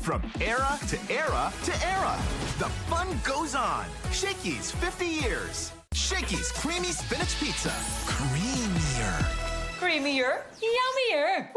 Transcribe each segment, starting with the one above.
From era to era to era, the fun goes on. Shakey's 50 years. Shakey's Creamy Spinach Pizza. Creamier. Creamier, yummier.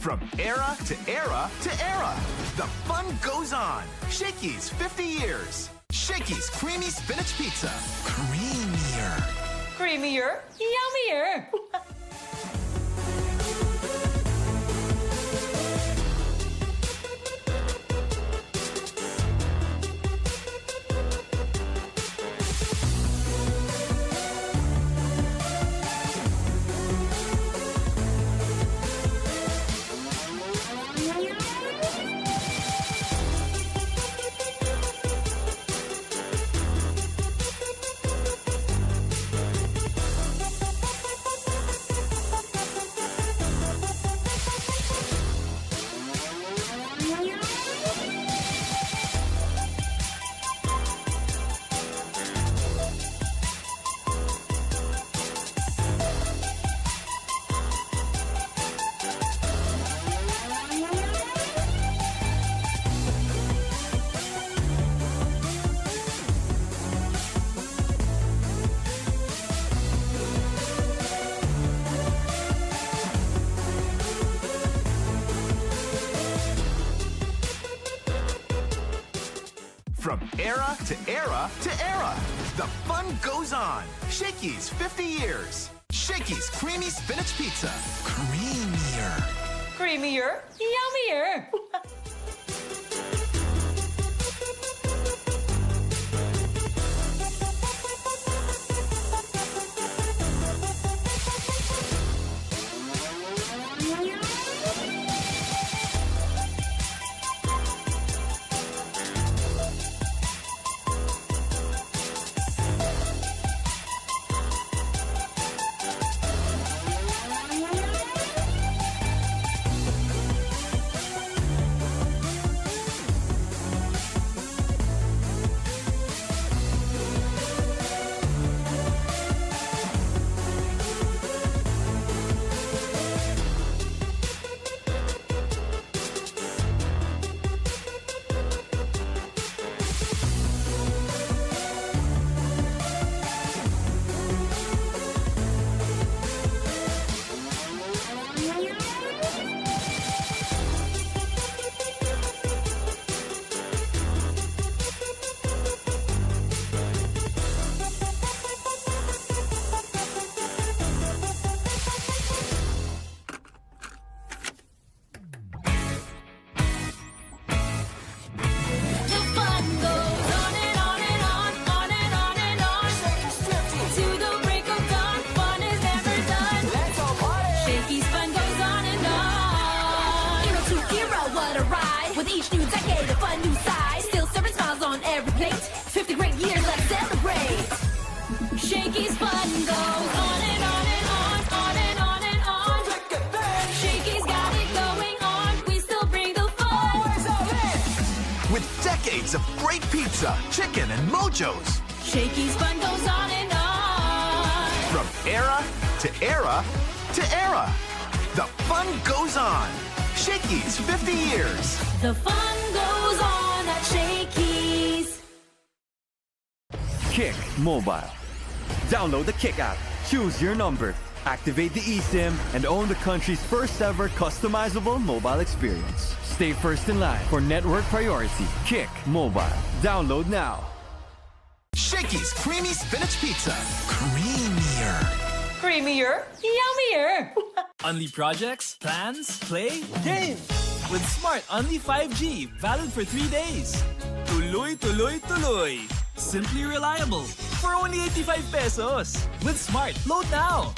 From era to era to era, the fun goes on. Shakey's 50 years. Shakey's Creamy Spinach Pizza. Creamier. Creamier, yummier. From era to era to era, the fun goes on. Shakey's 50 years. Shakey's Creamy Spinach Pizza. Creamier. Creamier, yummier. Shakey's fun goes on and on and on, on and on and on. Shakey's got it going on, we still bring the fun. With decades of great pizza, chicken, and mojos. Shakey's fun goes on and on. From era to era to era, the fun goes on. Shakey's 50 years. The fun goes on at Shakey's. Kick Mobile. Download the Kick app Choose your number, activate the eSIM, and own the country's first ever customizable mobile experience. Stay first in line for network priority. Kick Mobile. Download now. Shakey's Creamy Spinach Pizza. Creamier. Creamier, yummier. Only projects, plans, play, game. With Smart Only 5G, valid for 3 days. Tuloy, tuloy, tuloy. Simply reliable. For only 85 pesos. With Smart, load now.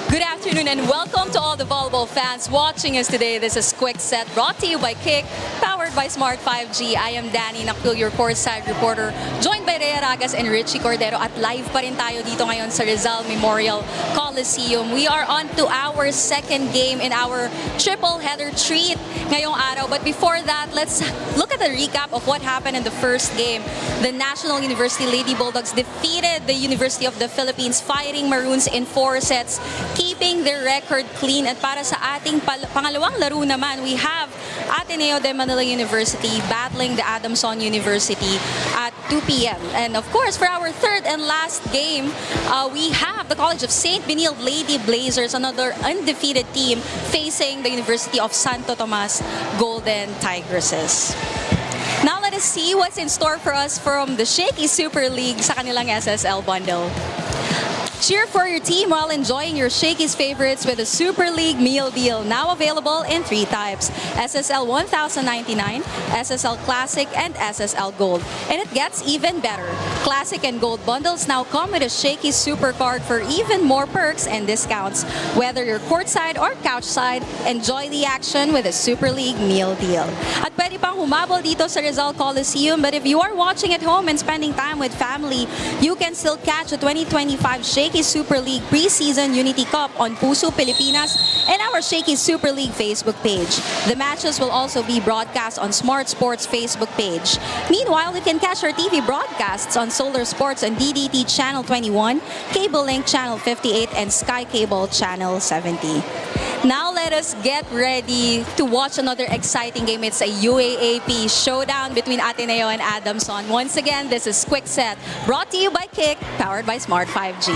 Good afternoon and welcome to all the volleyball fans watching us today. This is Quick Set brought to you by Kick, powered by Smart 5G. I am Danny Nakpil, your courtside reporter, joined by Rhea Ragas and Richie Cordero. At live pa rin tayo dito ngayon sa Rizal Memorial Coliseum. We are on to our second game in our triple header treat ngayong araw. But before that, let's look at the recap of what happened in the first game. The National University Lady Bulldogs defeated the University of the Philippines Fighting Maroons in 4 sets, keeping their record clean. At para sa ating pangalawang laro naman, we have Ateneo de Manila University battling the Adamson University at 2 p.m. And of course, for our third and last game, we have the College of St. Benilde Lady Blazers, another undefeated team, facing the University of Santo Tomas Golden Tigresses. Now let us see what's in store for us from the Shaky Super League sa kanilang SSL bundle. Cheer for your team while enjoying your Shakey's favorites with a Super League meal deal, now available in 3 types: SSL 1099, SSL Classic, and SSL Gold. And it gets even better. Classic and Gold bundles now come with a Shakey's Super Card for even more perks and discounts. Whether you're courtside or couchside, enjoy the action with a Super League meal deal. At pwede pang humabol dito sa Rizal Coliseum, but if you are watching at home and spending time with family, you can still catch the 2025 Shaky Super League Preseason Unity Cup on Puso, Pilipinas, and our Shaky Super League Facebook page. The matches will also be broadcast on Smart Sports Facebook page. Meanwhile, you can catch our TV broadcasts on Solar Sports and DDT Channel 21, Cable Link Channel 58, and Sky Cable Channel 70. Now let us get ready to watch another exciting game. It's a UAAP showdown between Ateneo and Adamson. Once again, this is Quick Set, brought to you by Kick, powered by Smart 5G.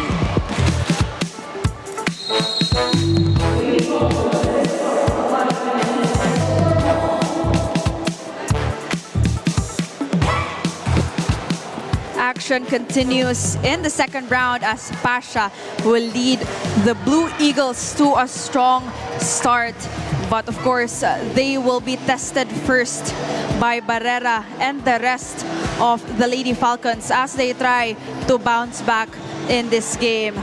Action continues in the second round as Pasha will lead the Blue Eagles to a strong start. But of course, they will be tested first by Barrera and the rest of the Lady Falcons as they try to bounce back in this game.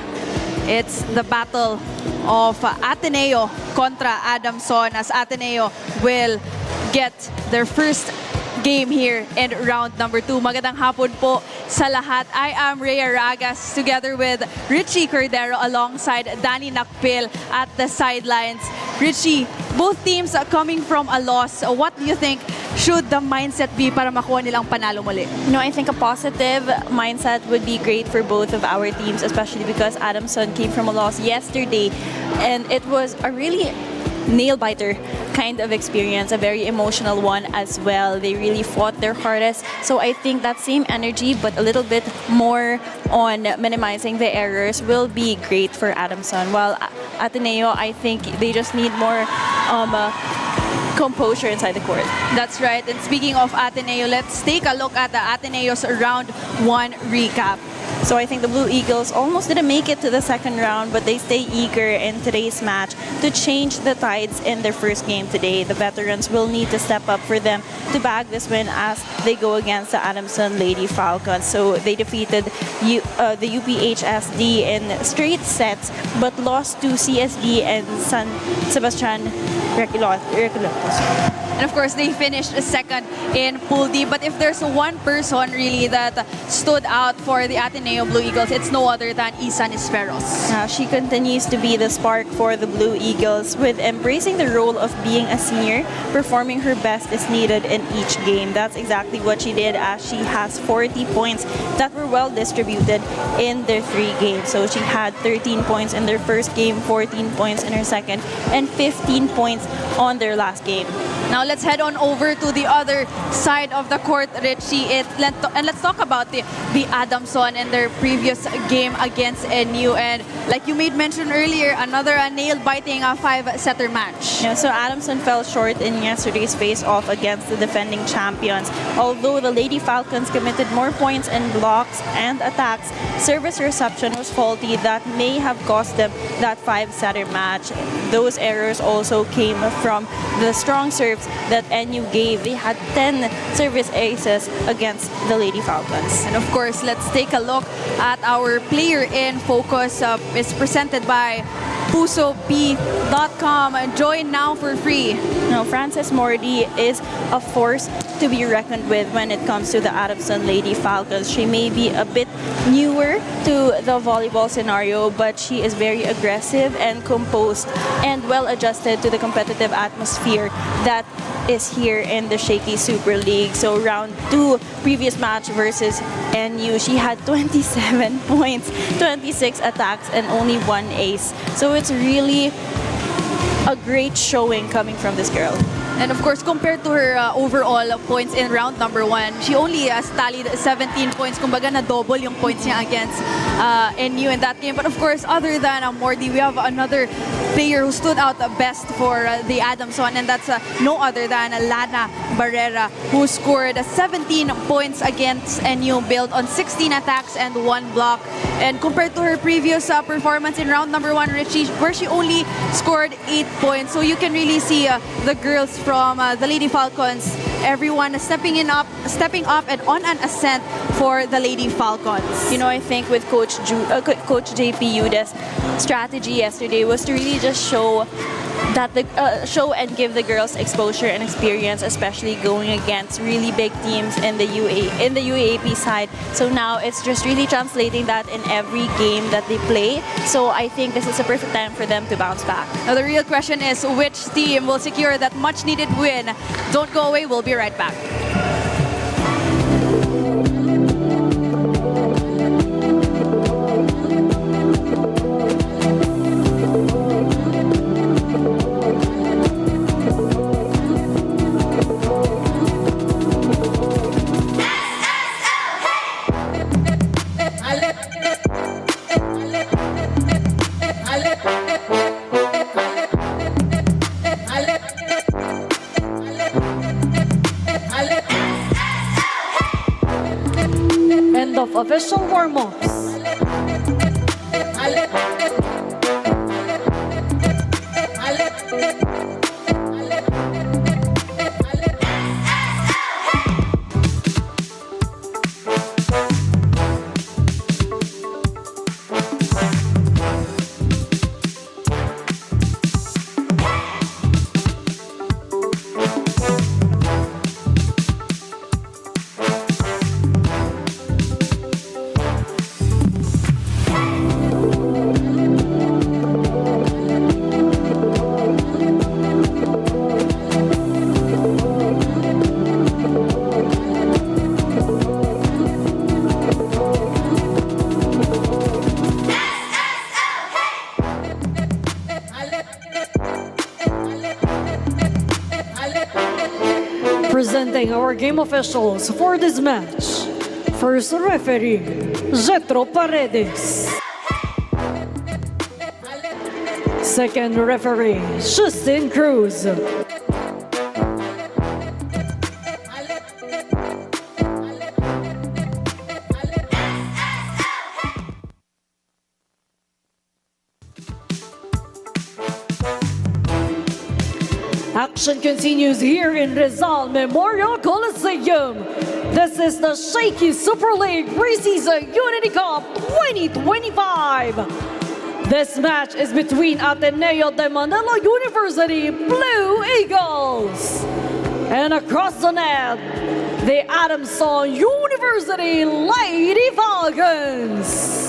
It's the battle of Ateneo contra Adamson as Ateneo will get their first game here in round number 2. Magandang hapon po sa lahat. I am Rhea Ragas together with Richie Cordero alongside Danny Nakpil at the sidelines. Richie, both teams are coming from a loss. What do you think should the mindset be para makuha nilang panalo muli? I think a positive mindset would be great for both of our teams, especially because Adamson came from a loss yesterday and it was a really nail-biter kind of experience, a very emotional one as well. They really fought their hardest. So I think that same energy, but a little bit more on minimizing the errors, will be great for Adamson. While Ateneo, I think they just need more composure inside the court. That's right. And speaking of Ateneo, let's take a look at the Ateneo's round 1 recap. So I think the Blue Eagles almost didn't make it to the second round, but they stay eager in today's match to change the tides in their first game today. The veterans will need to step up for them to bag this win as they go against the Adamson Lady Falcons. So they defeated the UPHSD in straight sets, but lost to CSD and San Sebastian Reculotos. And of course, they finished second in Pool D. But if there's one person really that stood out for the Ateneo Blue Eagles, it's no other than Isan Esperos. She continues to be the spark for the Blue Eagles with embracing the role of being a senior, performing her best is needed in each game. That's exactly what she did as she has 40 points that were well distributed in their 3 games. So she had 13 points in their first game, 14 points in her second, and 15 points on their last game. Now let's head on over to the other side of the court, Richie. And let's talk about the Adamson and their previous game against NU. And like you made mention earlier, another nail-biting 5-setter match. Yeah, so Adamson fell short in yesterday's face-off against the defending champions. Although the Lady Falcons committed more points in blocks and attacks, service reception was faulty that may have cost them that 5-setter match. Those errors also came from the strong serves that NU gave. They had 10 service aces against the Lady Falcons. And of course, let's take a look at our player in focus. It's presented by PusoP.com. Join now for free. Now, Frances Mordi is a force to be reckoned with when it comes to the Adamson Lady Falcons. She may be a bit newer to the volleyball scenario, but she is very aggressive and composed and well adjusted to the competitive atmosphere that is here in the Shaky Super League. So round 2, previous match versus NU, she had 27 points, 26 attacks, and only 1 ace. So it's really a great showing coming from this girl. And of course, compared to her overall points in round number 1, she only tallied 17 points. Kumbaga na double yung points niya against NU in that game. But of course, other than Mordi, we have another player who stood out best for the Adamson, and that's no other than Lana Barrera, who scored 17 points against NU, built on 16 attacks and 1 block. And compared to her previous performance in round number 1, Richie, where she only scored 8 points. So you can really see the girls from the Lady Falcons, everyone stepping up and on an ascent for the Lady Falcons. You know, I think with Coach JP Yude's strategy yesterday was to really just show that show and give the girls exposure and experience, especially going against really big teams in the UAAP side. So now it's just really translating that in every game that they play. So I think this is a perfect time for them to bounce back. Now the real question is, which team will secure that much needed win? Don't go away, we'll be right back. Official warm-ups. Presenting our game officials for this match. First referee, Jetro Paredes. Second referee, Justin Cruz. Action continues here in Rizal Memorial Coliseum. This is the Shaky Super League Preseason Unity Cup 2025. This match is between Ateneo de Manila University Blue Eagles and across the net, the Adamson University Lady Falcons.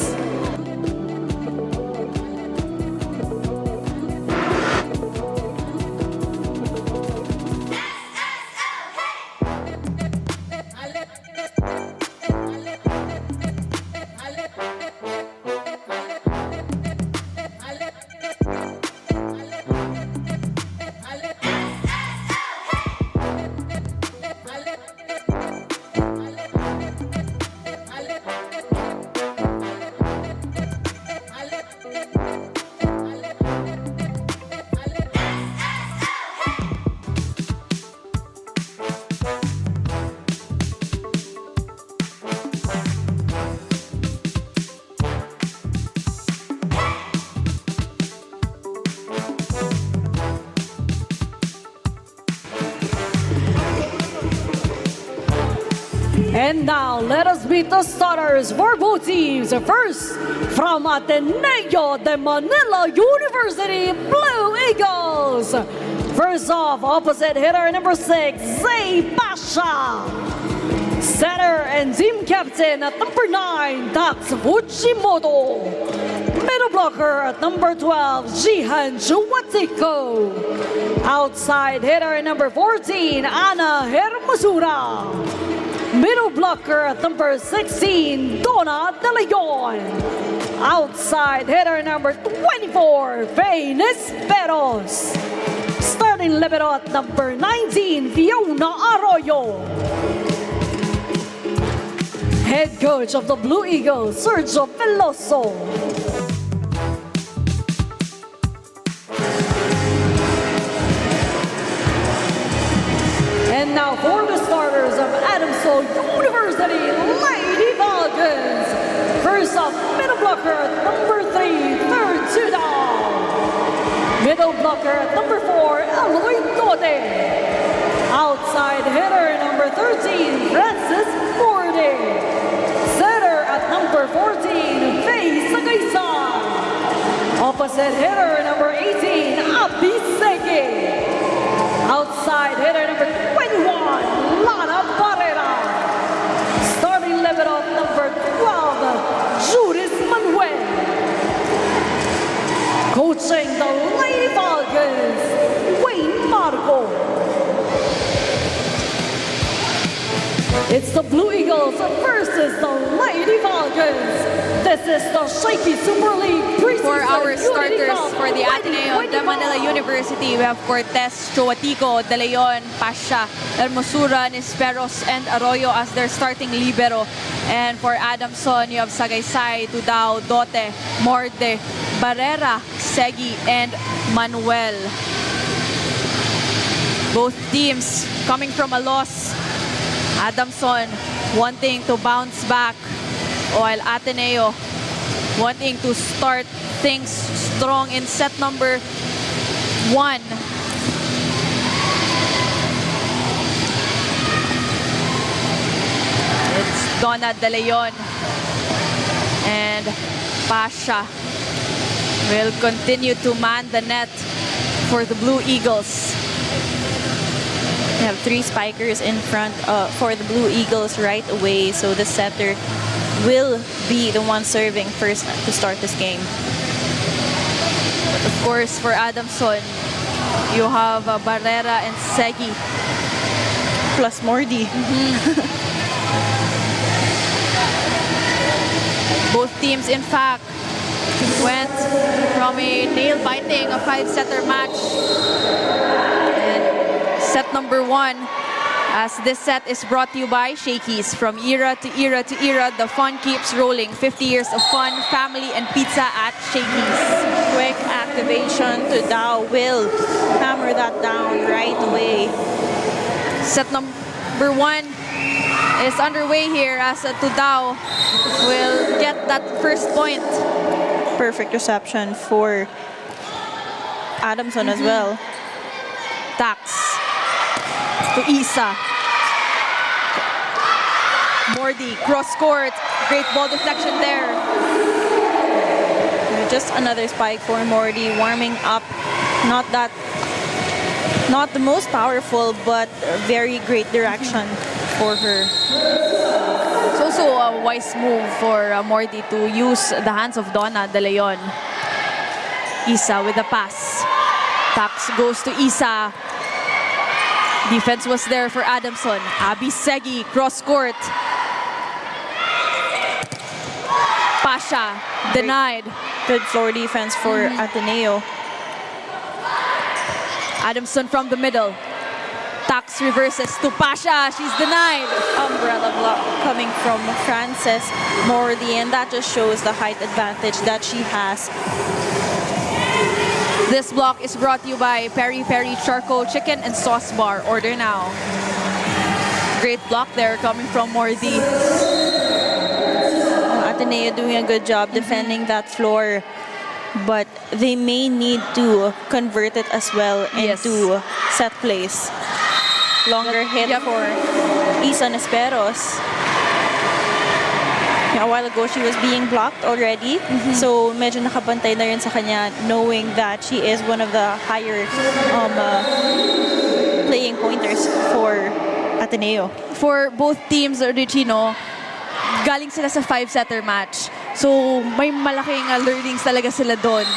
And now, let us meet the starters for both teams. First, from Ateneo de Manila University, Blue Eagles. First off, opposite hitter number 6, Zay Pasha. Center and team captain at number 9, Dax Fujimoto. Middle blocker at number 12, Jihan Juwatiko. Outside hitter at number 14, Ana Hermosura. Middle blocker at number 16, Donna De Leon. Outside hitter number 24, Venus Peros. Starting libero at number 19, Fiona Arroyo. Head coach of the Blue Eagles, Sergio Veloso. And now for the starters of Adamson University, Lady Falcons. First off, middle blocker at number 3, third Tudor. Middle blocker at number 4, Eloy Dote. Outside hitter number 13, Francis Mordi. Center at number 14, Faye Sagaysan. Opposite hitter number 18, Abi Shakey. Outside hitter number 21, Lana Barrera. Starting level of number 12, Judith Manuel. Coaching the Lady Falcons, Wayne Marco. It's the Blue Eagles versus the Lady Falcons. This is the Shaky Super League Preseason For our Unity starters Cup for the Ateneo de 2025. Manila University, we have Cortez, Chuatico, De Leon, Pasha, Hermosura, Nisperos, and Arroyo as their starting libero. And for Adamson, you have Sagaysay, Tudao, Dote, Mordi, Barrera, Segi, and Manuel. Both teams coming from a loss. Adamson wanting to bounce back, while Ateneo wanting to start things strong in set number 1. It's Donna De Leon and Pasha will continue to man the net for the Blue Eagles. We have 3 spikers in front for the Blue Eagles right away, so the setter will be the one serving first to start this game. But of course, for Adamson, you have Barrera and Segi. Plus Mordi. Both teams, in fact, went from a nail-biting 5-setter match. And set number 1, as this set is brought to you by Shakey's. From era to era to era, the fun keeps rolling. 50 years of fun, family, and pizza at Shakey's. Quick activation to Dow will hammer that down right away. Set number 1 is underway here as Tudao will get that first point. Perfect reception for Adamson as well. Tax to Isa. Mordi, cross court. Great ball deflection there. Just another spike for Mordi, warming up. Not the most powerful, but very great direction for her. It's also a wise move for Mordi to use the hands of Donna De Leon. Isa with the pass. Tax goes to Isa. Defense was there for Adamson. Abi Segi, cross court. Pasha, denied. Good floor defense for Ateneo. Adamson from the middle. Tax reverses to Pasha. She's denied. Umbrella block coming from Frances Mordi, and that just shows the height advantage that she has. This block is brought to you by Peri Peri Charcoal Chicken and Sauce Bar. Order now. Great block there coming from Mordi. Ateneo doing a good job defending that floor, but they may need to convert it as well into set plays. Longer hit for Isa Nesperos. A while ago, she was being blocked already. So, medyo nakabantay na rin sa kanya knowing that she is one of the higher playing pointers for Ateneo. For both teams, Regino, galing sila sa 5-setter match. So, may malaking learnings talaga sila doon.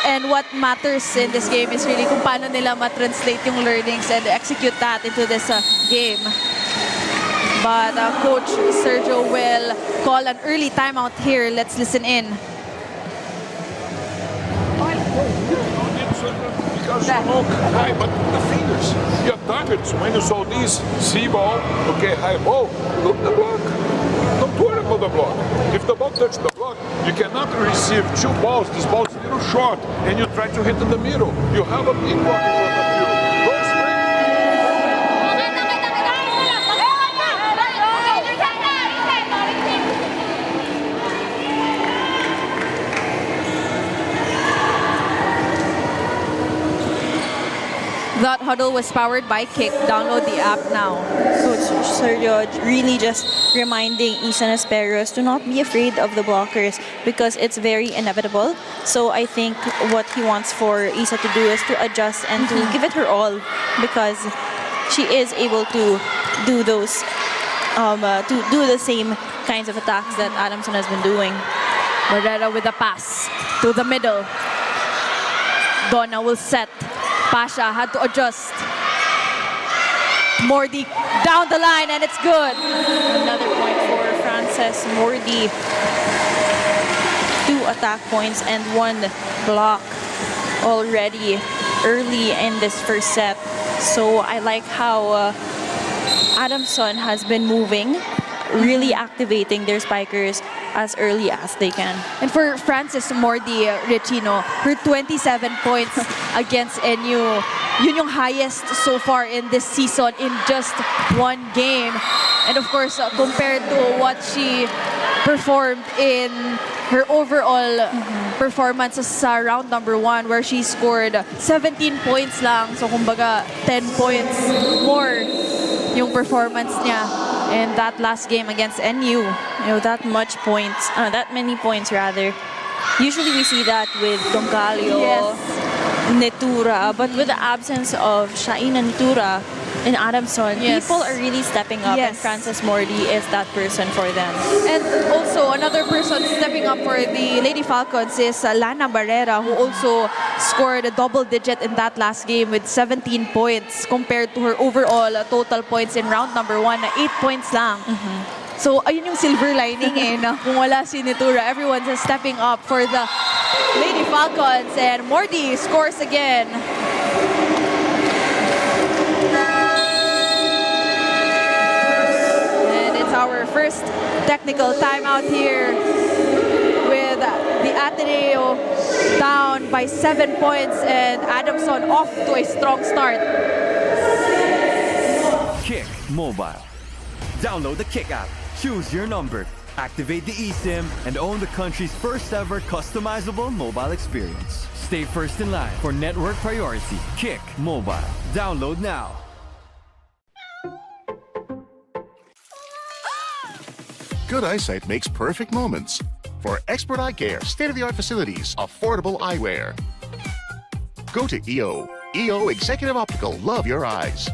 And what matters in this game is really kung paano nila ma-translate yung learnings and execute that into this game. But Coach Sergio will call an early timeout here. Let's listen in. Because you look high, but the fingers, you attack it. So when you saw this, see ball, okay, high ball, look the block. Don't worry about the block. If the ball touches the block, you cannot receive two balls. This ball is a little short, and you try to hit in the middle. You have a big block in front of you. Go straight. That huddle was powered by Kick. Download the app now. Coach Sergio really just reminding Isa Nesperos to not be afraid of the blockers because it's very inevitable. So I think what he wants for Isa to do is to adjust and to give it her all because she is able to do those, to do the same kinds of attacks that Adamson has been doing. Barrera with a pass to the middle. Donna will set. Pasha had to adjust. Mordi down the line and it's good. Another point for Frances Mordi. 2 attack points and 1 block already early in this first set. So I like how Adamson has been moving, really activating their spikers as early as they can. And for Frances Mordi, Regino, her 27 points against NU, yun yung highest so far in this season in just 1 game. And of course, compared to what she performed in her overall performance sa round number 1 where she scored 17 points lang. So kumbaga 10 points more yung performance niya in that last game against NU. You know, that many points rather. Usually we see that with Doncalio, Netura, but with the absence of Shaina Netura in Adamson, people are really stepping up and Frances Mordi is that person for them. And also another person stepping up for the Lady Falcons is Lana Barrera, who also scored a double digit in that last game with 17 points compared to her overall total points in round number 1 na 8 points lang. So ayun yung silver lining na kung wala si Netura, everyone's stepping up for the Lady Falcons and Mordi scores again. And it's our first technical timeout here with the Ateneo down by 7 points and Adamson off to a strong start. Kick Mobile. Download the Kick app. Choose your number. Activate the eSIM and own the country's first ever customizable mobile experience. Stay first in line for network priority. Kick Mobile. Download now. Good eyesight makes perfect moments. For expert eye care, state-of-the-art facilities, affordable eyewear. Go to EO. EO Executive Optical. Love your eyes.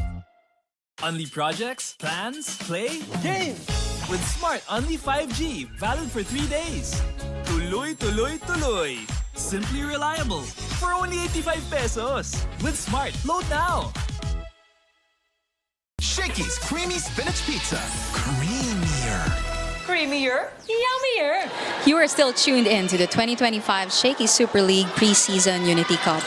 Unli projects, plans, play, game! With Smart Unli 5G, valid for 3 days. Tuloy, tuloy, tuloy. Simply reliable. For only 85 pesos. With Smart, load now. Shakey's Creamy Spinach Pizza. Creamier. Creamier, yummier. You are still tuned in to the 2025 Shaky Super League Preseason Unity Cup.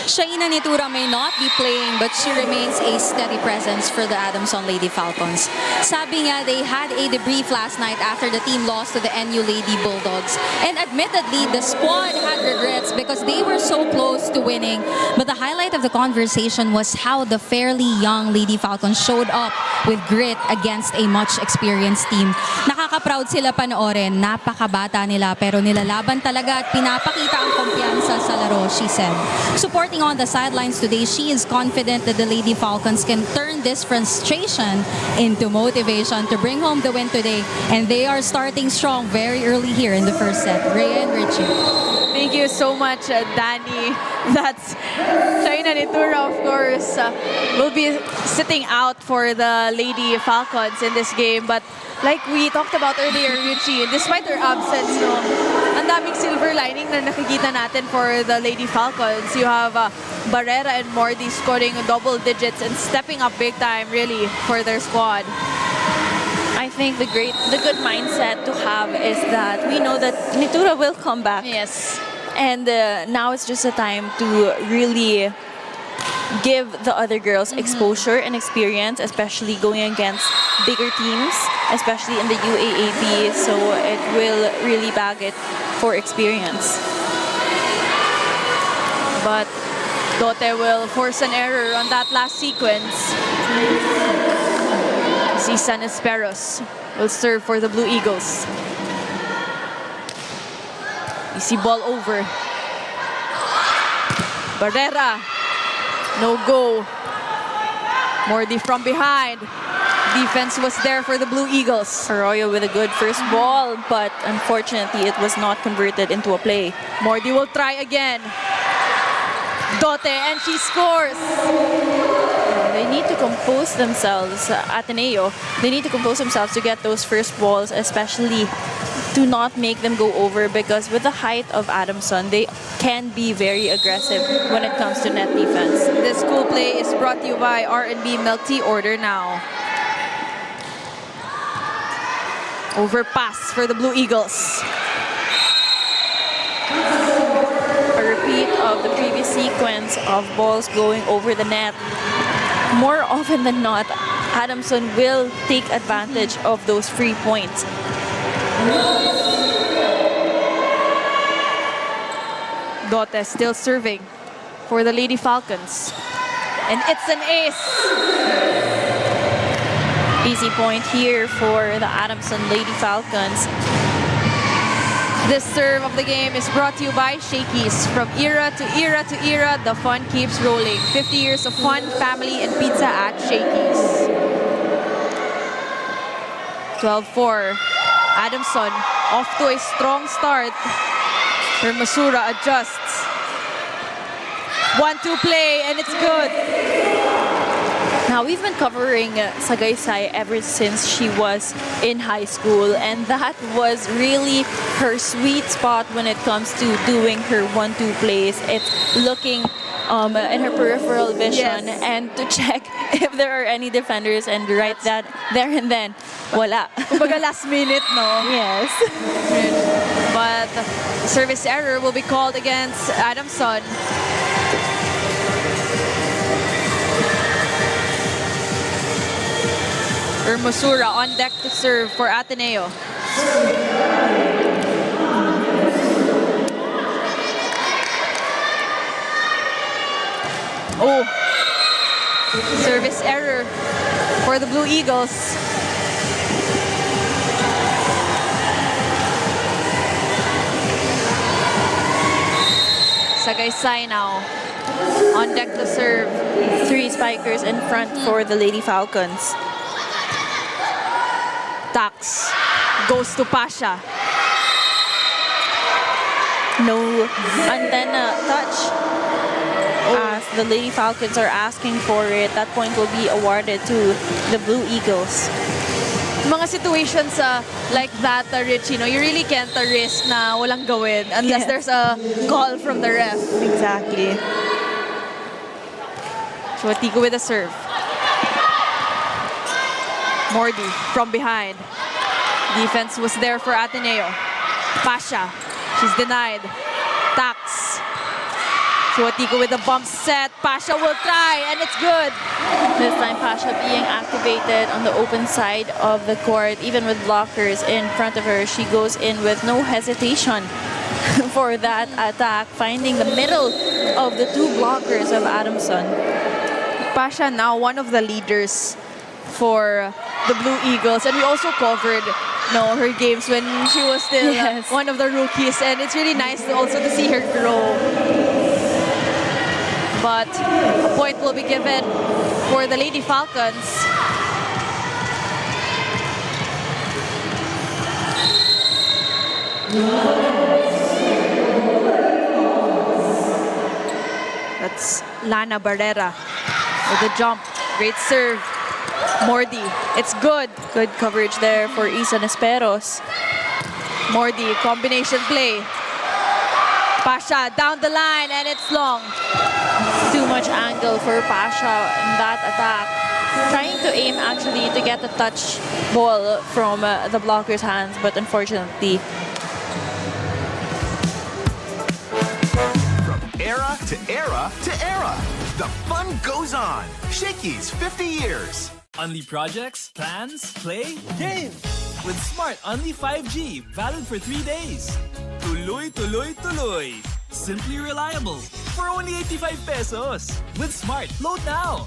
Shaina Netura may not be playing, but she remains a steady presence for the Adamson Lady Falcons. Sabi nga, they had a debrief last night after the team lost to the NU Lady Bulldogs. And admittedly, the squad had regrets because they were so close to winning. But the highlight of the conversation was how the fairly young Lady Falcons showed up with grit against a much experienced team. Nakaka-proud sila panoorin, napakabata nila pero nilalaban talaga at pinapakita ang kumpiyansa sa laro, she said. Supporting Speaking on the sidelines today, she is confident that the Lady Falcons can turn this frustration into motivation to bring home the win today. And they are starting strong very early here in the first set. Rhea and Richie. Thank you so much, Danny. That's China Nitura, of course, will be sitting out for the Lady Falcons in this game. But like we talked about earlier, Richie, despite her absence, no, ang daming silver lining na nakikita natin for the Lady Falcons. You have Barrera and Mordi scoring double digits and stepping up big time, really, for their squad. I think the good mindset to have is that we know that Nitura will come back. Yes. And now it's just a time to really give the other girls exposure and experience, especially going against bigger teams, especially in the UAAP. So it will really bag it for experience. But Dote will force an error on that last sequence. Si San Esperos will serve for the Blue Eagles. Easy ball over. Barrera. No go. Mordi from behind. Defense was there for the Blue Eagles. Arroyo with a good first ball, but unfortunately it was not converted into a play. Mordi will try again. Dote, and she scores. They need to compose themselves, Ateneo. They need to compose themselves to get those first balls, especially to not make them go over, because with the height of Adamson, they can be very aggressive when it comes to net defense. This school play is brought to you by R&B Milk Tea. Order now. Overpass for the Blue Eagles. A repeat of the previous sequence of balls going over the net. More often than not, Adamson will take advantage of those free points. Dote still serving for the Lady Falcons. And it's an ace. Easy point here for the Adamson Lady Falcons. This serve of the game is brought to you by Shakey's. From era to era to era, the fun keeps rolling. 50 years of fun, family, and pizza at Shakey's. 12-4. Adamson off to a strong start. Hermosura adjusts. 1-2 play, and it's good. Now, we've been covering Sagaysay ever since she was in high school, and that was really her sweet spot when it comes to doing her 1-2 plays. It's looking in her peripheral vision, yes, and to check if there are any defenders, and right that there and then, wala. Kumbaga last minute, no? Yes. But the service error will be called against Adamson. Hermosura on deck to serve for Ateneo. Oh, service error for the Blue Eagles. Sagaysay now on deck to serve. 3 spikers in front for the Lady Falcons. Tax goes to Pasha. No antenna touch. As the Lady Falcons are asking for it, that point will be awarded to the Blue Eagles. Mga situations like that, Rich, you really can't risk na walang gawin unless there's a call from the ref. Exactly. Chuatico with a serve. Mordi from behind. Defense was there for Ateneo. Pasha, she's denied. Tax. Chuatico with a bump set. Pasha will try, and it's good. This time, Pasha being activated on the open side of the court, even with blockers in front of her. She goes in with no hesitation for that attack, finding the middle of the 2 blockers of Adamson. Pasha now one of the leaders for the Blue Eagles, and we also covered her games when she was still one of the rookies, and it's really nice also to see her grow. but a point will be given for the Lady Falcons. That's Lana Barrera with the jump. Great serve. Mordi, it's good. Good coverage there for Isa Nesperos. Mordi, combination play. Pasha down the line and it's long. Too much angle for Pasha in that attack. Trying to aim actually to get a touch ball from the blocker's hands, but unfortunately. From era to era to era, the fun goes on. Shakey's 50 years. Only projects, plans, play, game. With Smart Only 5G, valid for 3 days. Tuloy, tuloy, tuloy. Simply reliable. For only 85 pesos. With Smart, load now.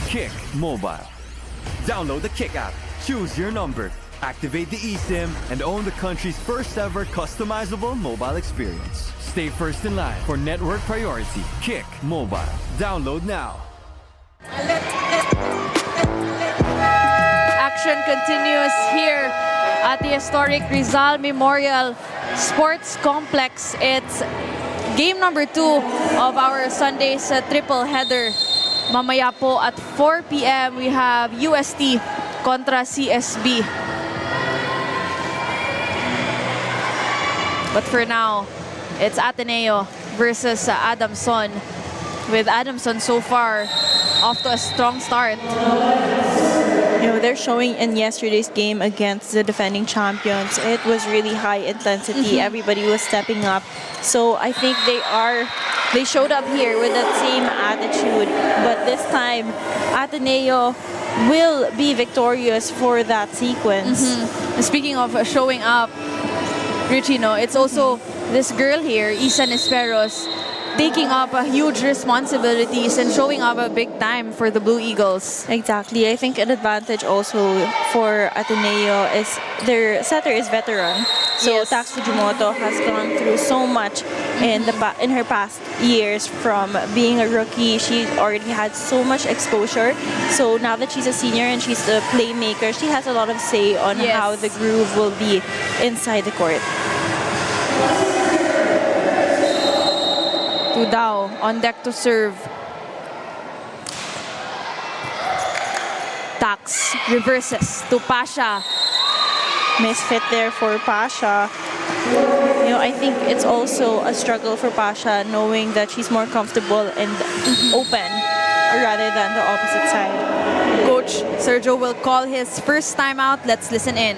Kick Mobile. Download the Kick app, choose your number, activate the eSIM, and own the country's first ever customizable mobile experience. Stay first in line for network priority. Kick Mobile. Download now. Action continues here at the historic Rizal Memorial Sports Complex. It's game number 2 of our Sunday's triple header. Mamaya po at 4 p.m. we have UST kontra CSB. But for now, it's Ateneo versus Adamson. With Adamson so far off to a strong start. You know, they're showing in yesterday's game against the defending champions, it was really high intensity. Everybody was stepping up. So I think they showed up here with that same attitude. But this time, Ateneo will be victorious for that sequence. Speaking of showing up, Richie, no, it's also this girl here, Isa Nesperos, taking up huge responsibilities and showing up a big time for the Blue Eagles. Exactly. I think an advantage also for Ateneo is their setter is veteran. So Yes. Tax Fujimoto has gone through so much in her past years from being a rookie. She already had so much exposure. So now that she's a senior and she's a playmaker, she has a lot of say on Yes. how the groove will be inside the court. Tudao on deck to serve. Tax reverses to Pasha. Misfit there for Pasha. You know, I think it's also a struggle for Pasha knowing that she's more comfortable and open rather than the opposite side. Coach Sergio will call his first timeout. Let's listen in.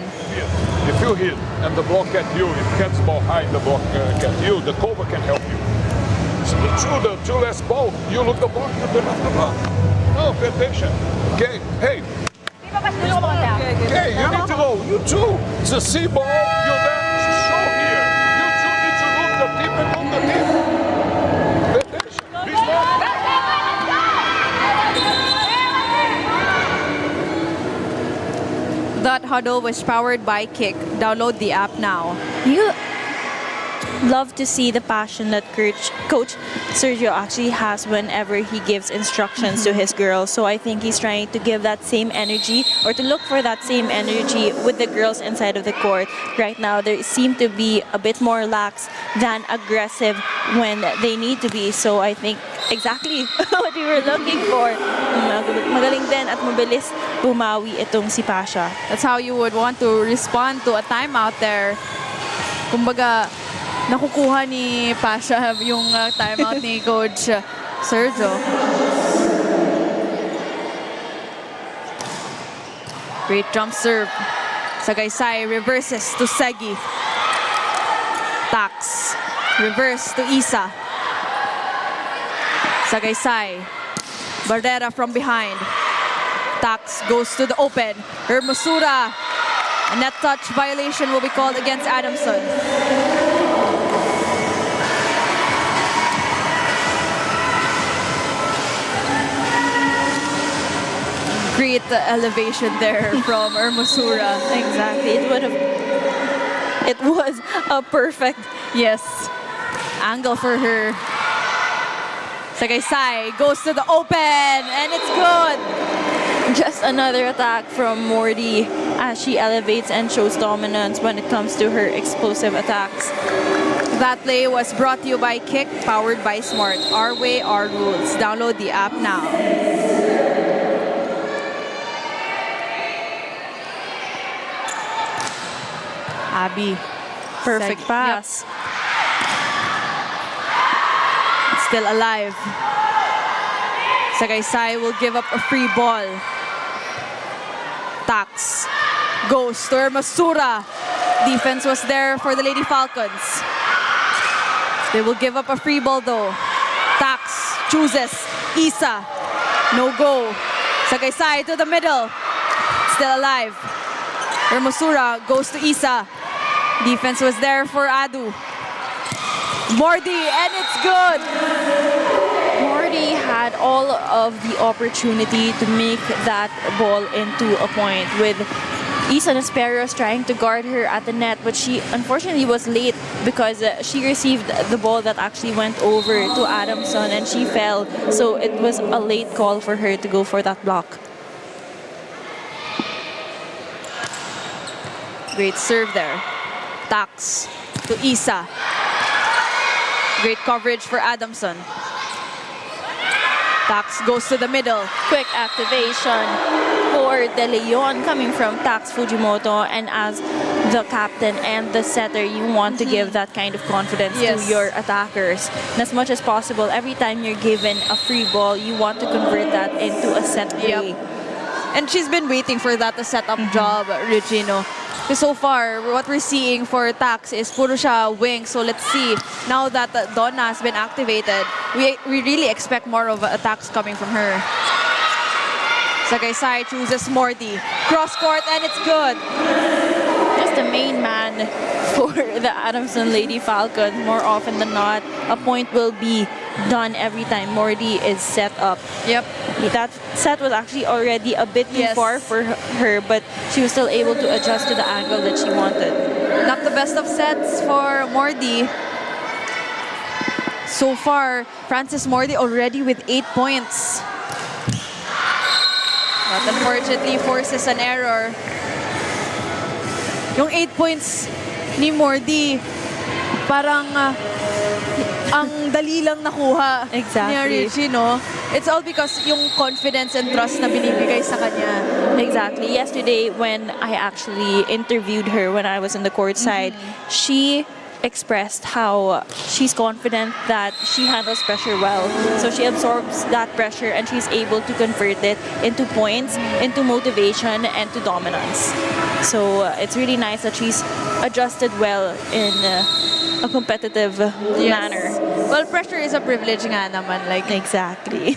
If you hit and the block at you, if catch ball high, the block at you, the cover can help you. So the two last ball, you look the block, you turn off the block. No, pay attention. Okay, hey. Okay, you need to go. You too. It's a C ball. You're there to show here. You two need to look the tip and look the tip. Pay attention. Be smart. That huddle was powered by Kick. Download the app now. You love to see the passion that Coach Sergio actually has whenever he gives instructions to his girls. So I think he's trying to give that same energy or to look for that same energy with the girls inside of the court. Right now, they seem to be a bit more lax than aggressive when they need to be. So I think exactly what we were looking for. Magaling din at mabilis bumawi itong si Pasha. That's how you would want to respond to a timeout there. Kumbaga, nakukuha ni Pasha yung timeout ni Coach Sergio. Great jump serve. Sagaysay reverses to Segi. Tax. Reverse to Isa. Sagaysay. Barrera from behind. Tax goes to the open. Hermosura. A net touch violation will be called against Adamson. Great elevation there from Hermosura. Exactly. It was a perfect Yes. Angle for her. Sagaysay goes to the open, and it's good. Just another attack from Mordi as she elevates and shows dominance when it comes to her explosive attacks. That play was brought to you by Kick, powered by Smart. Our way, our rules. Download the app now. Abby. Perfect pass. It's still alive. Sagaysay will give up a free ball. Tax goes to Masura. Defense was there for the Lady Falcons. They will give up a free ball though. Tax chooses Isa. No go. Sagaysay to the middle. Still alive. Masura goes to Isa. Defense was there for Adu. Mordi, and it's good. Mordi had all of the opportunity to make that ball into a point with Isa Nesperos trying to guard her at the net, but she unfortunately was late because she received the ball that actually went over to Adamson and she fell. So it was a late call for her to go for that block. Great serve there. Tax to Isa. Great coverage for Adamson. Tax goes to the middle. Quick activation for De Leon coming from Tax Fujimoto, and as the captain and the setter, you want to give that kind of confidence to your attackers. And as much as possible, every time you're given a free ball, you want to convert that into a set play. And she's been waiting for that to set up job, Regino. So far, what we're seeing for Tax is puro siya wing. So let's see, now that Donna has been activated, we really expect more of attacks coming from her. Sagaysay chooses Mordi. Cross court, and it's good. Just the main man for the Adamson Lady Falcons. More often than not, a point will be done every time Mordi is set up. Yep. That set was actually already a bit too far for her, but she was still able to adjust to the angle that she wanted. Not the best of sets for Mordi. So far, Francis Mordi already with 8 points. But unfortunately, forces an error. Yung 8 points ni Mordi, parang ang dali lang nakuha Exactly. ni Richie, no? It's all because yung confidence and trust na binibigay sa kanya. Exactly. Yesterday, when I actually interviewed her when I was in the court side, she expressed how she's confident that she handles pressure well. So she absorbs that pressure and she's able to convert it into points, into motivation, and to dominance. So it's really nice that she's adjusted well in a competitive manner. Well, pressure is a privilege nga naman. Like, exactly.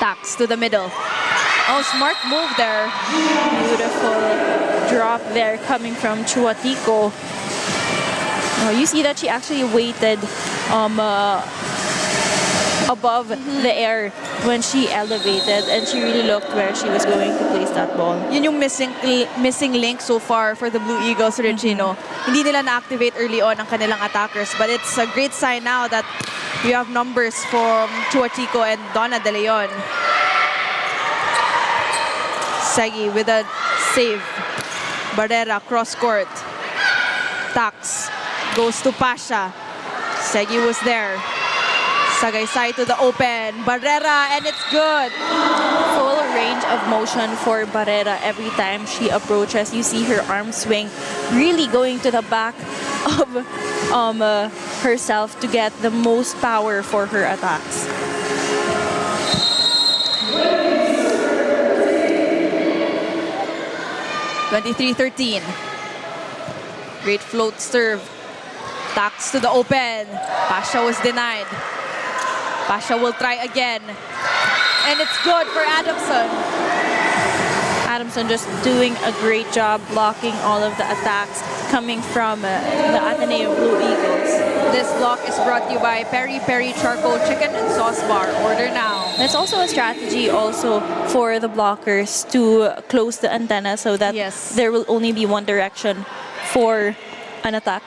Tax to the middle. Oh, smart move there. Beautiful drop there coming from Chuatico. Oh, you see that she actually waited above the air when she elevated, and she really looked where she was going to place that ball. Yun yung missing link so far for the Blue Eagles, Regino. Hindi nila na-activate early on ang kanilang attackers, but it's a great sign now that we have numbers from Chuatico and Donna De Leon. Shakey with a save. Barrera cross court. Tax goes to Pasha. Shakey was there. Sagaysay to the open. Barrera, and it's good. Full range of motion for Barrera every time she approaches. You see her arm swing, really going to the back of herself to get the most power for her attacks. 23-13. Great float serve. Tax to the open. Pasha was denied. Pasha will try again. And it's good for Adamson. Adamson just doing a great job blocking all of the attacks coming from the Ateneo Blue Eagles. This block is brought to you by Peri Peri Charcoal Chicken and Sauce Bar. Order now. It's also a strategy also for the blockers to close the antenna so that there will only be one direction for an attack.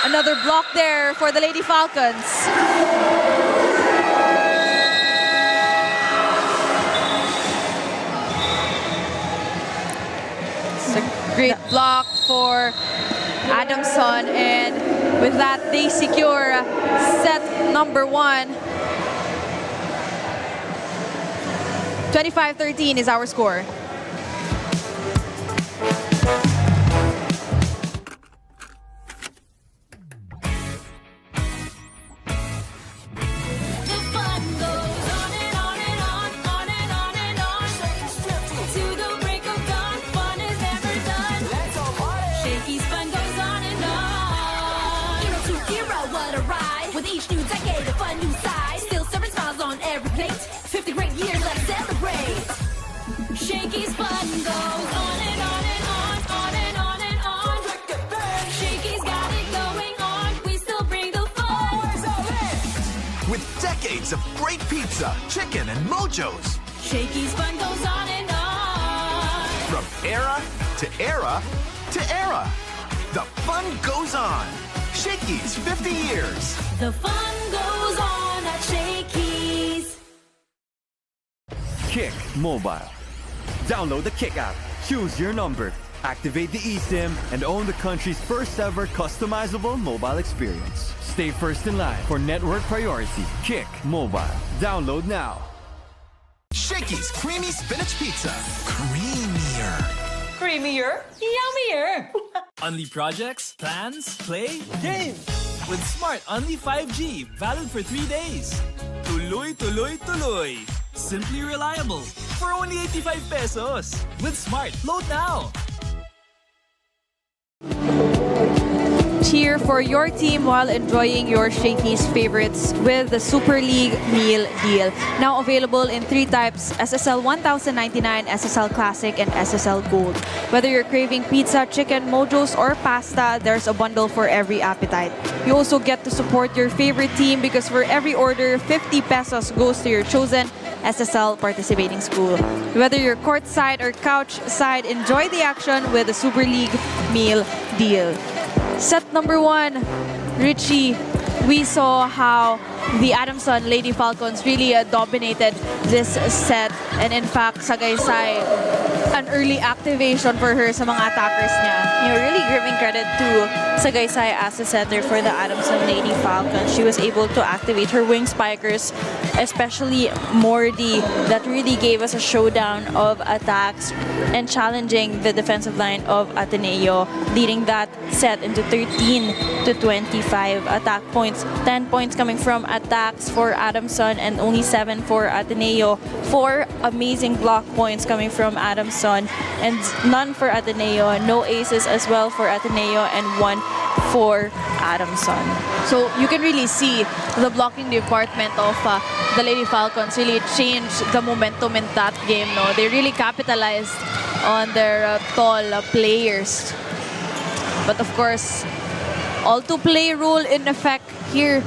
Another block there for the Lady Falcons. It's a great block for Adamson, and with that they secure set number 1. 25-13 is our score. The fun goes on and on and on, on and on and on. To the break of dawn, fun is never done. Shaky's fun goes on and on. Hero to hero, what a ride. With each new decade, a fun new side. Still serving smiles on every plate. 50 great years, let's celebrate. Shaky's fun goes on and on and on, on and on and on. Shaky's got it going on. We still bring the fun. With decades of great pizza, chicken, and mojos. Shaky's fun goes on and on. From era to era to era. The fun goes on. Shakey's 50 years. The fun goes on at Shaky's. Kick Mobile. Download the Kick app, choose your number, activate the eSIM, and own the country's first ever customizable mobile experience. Stay first in line for network priority. Kick Mobile. Download now. Shakey's creamy spinach pizza. Creamier. Creamier, yummier. Only projects, plans, play, game. With Smart Only 5G, valid for 3 days. Tuloy, tuloy, tuloy. Simply reliable. For only 85 pesos. With Smart, load now. Cheer for your team while enjoying your Shakey's favorites with the Super League meal deal. Now available in 3 types: SSL 1099, SSL Classic, and SSL Gold. Whether you're craving pizza, chicken, mojos, or pasta, there's a bundle for every appetite. You also get to support your favorite team because for every order, 50 pesos goes to your chosen SSL participating school. Whether you're courtside or couch side, enjoy the action with the Super League meal deal. Set number 1, Richie, we saw how the Adamson Lady Falcons really dominated this set, and in fact, Sagaysay, an early activation for her sa mga attackers niya. Really giving credit to Sagaysay as a setter for the Adamson Lady Falcons. She was able to activate her wing spikers, especially Mordi, that really gave us a showdown of attacks and challenging the defensive line of Ateneo, leading that set into 13-25 attack points. 10 points coming from attacks for Adamson and only 7 for Ateneo. 4 amazing block points coming from Adamson and none for Ateneo. No aces as well for Ateneo and 1 for Adamson. So you can really see the blocking department of the Lady Falcons really changed the momentum in that game. No, they really capitalized on their tall players. But of course, all-to-play rule in effect here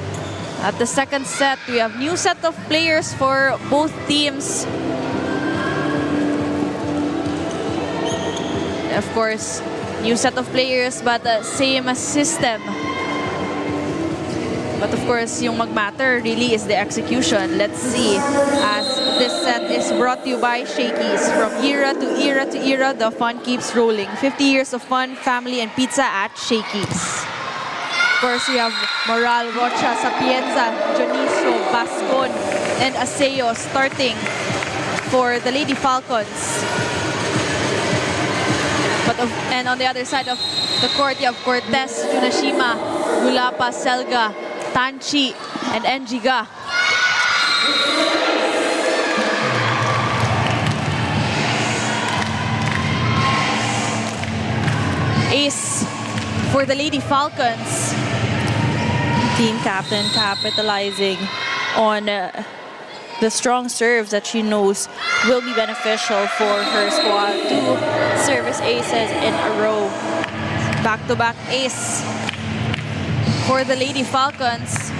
at the second set. We have new set of players for both teams. Of course, new set of players but same system. But of course, yung mag-matter really is the execution. Let's see, as this set is brought to you by Shakey's. From era to era to era, the fun keeps rolling. 50 years of fun, family, and pizza at Shakey's. Of course, we have Moral, Rocha, Sapienza, Joniso, Bascon, and Aseo starting for the Lady Falcons. And on the other side of the court, you have Cortez, Yunashima, Gulapa, Selga, Tanchi, and Enjiga. Ace for the Lady Falcons. Team captain capitalizing on the strong serves that she knows will be beneficial for her squad. 2 service aces in a row. Back-to-back ace for the Lady Falcons.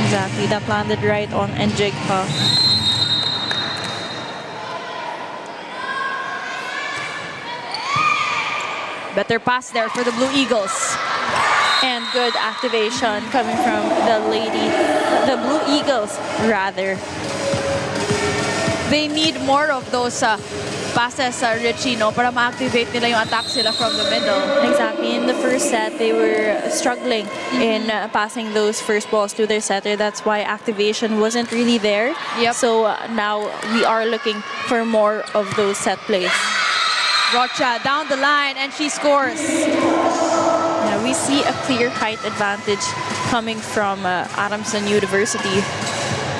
Exactly, that landed right on Enjigpa. Better pass there for the Blue Eagles. And good activation coming from the Blue Eagles, rather. They need more of those passes, Richie, no? Para ma-activate nila yung attack sila from the middle. Exactly. In the first set, they were struggling in passing those first balls to their setter. That's why activation wasn't really there. Yep. So now we are looking for more of those set plays. Rocha down the line and she scores. Yeah, we see a clear height advantage coming from Adamson University.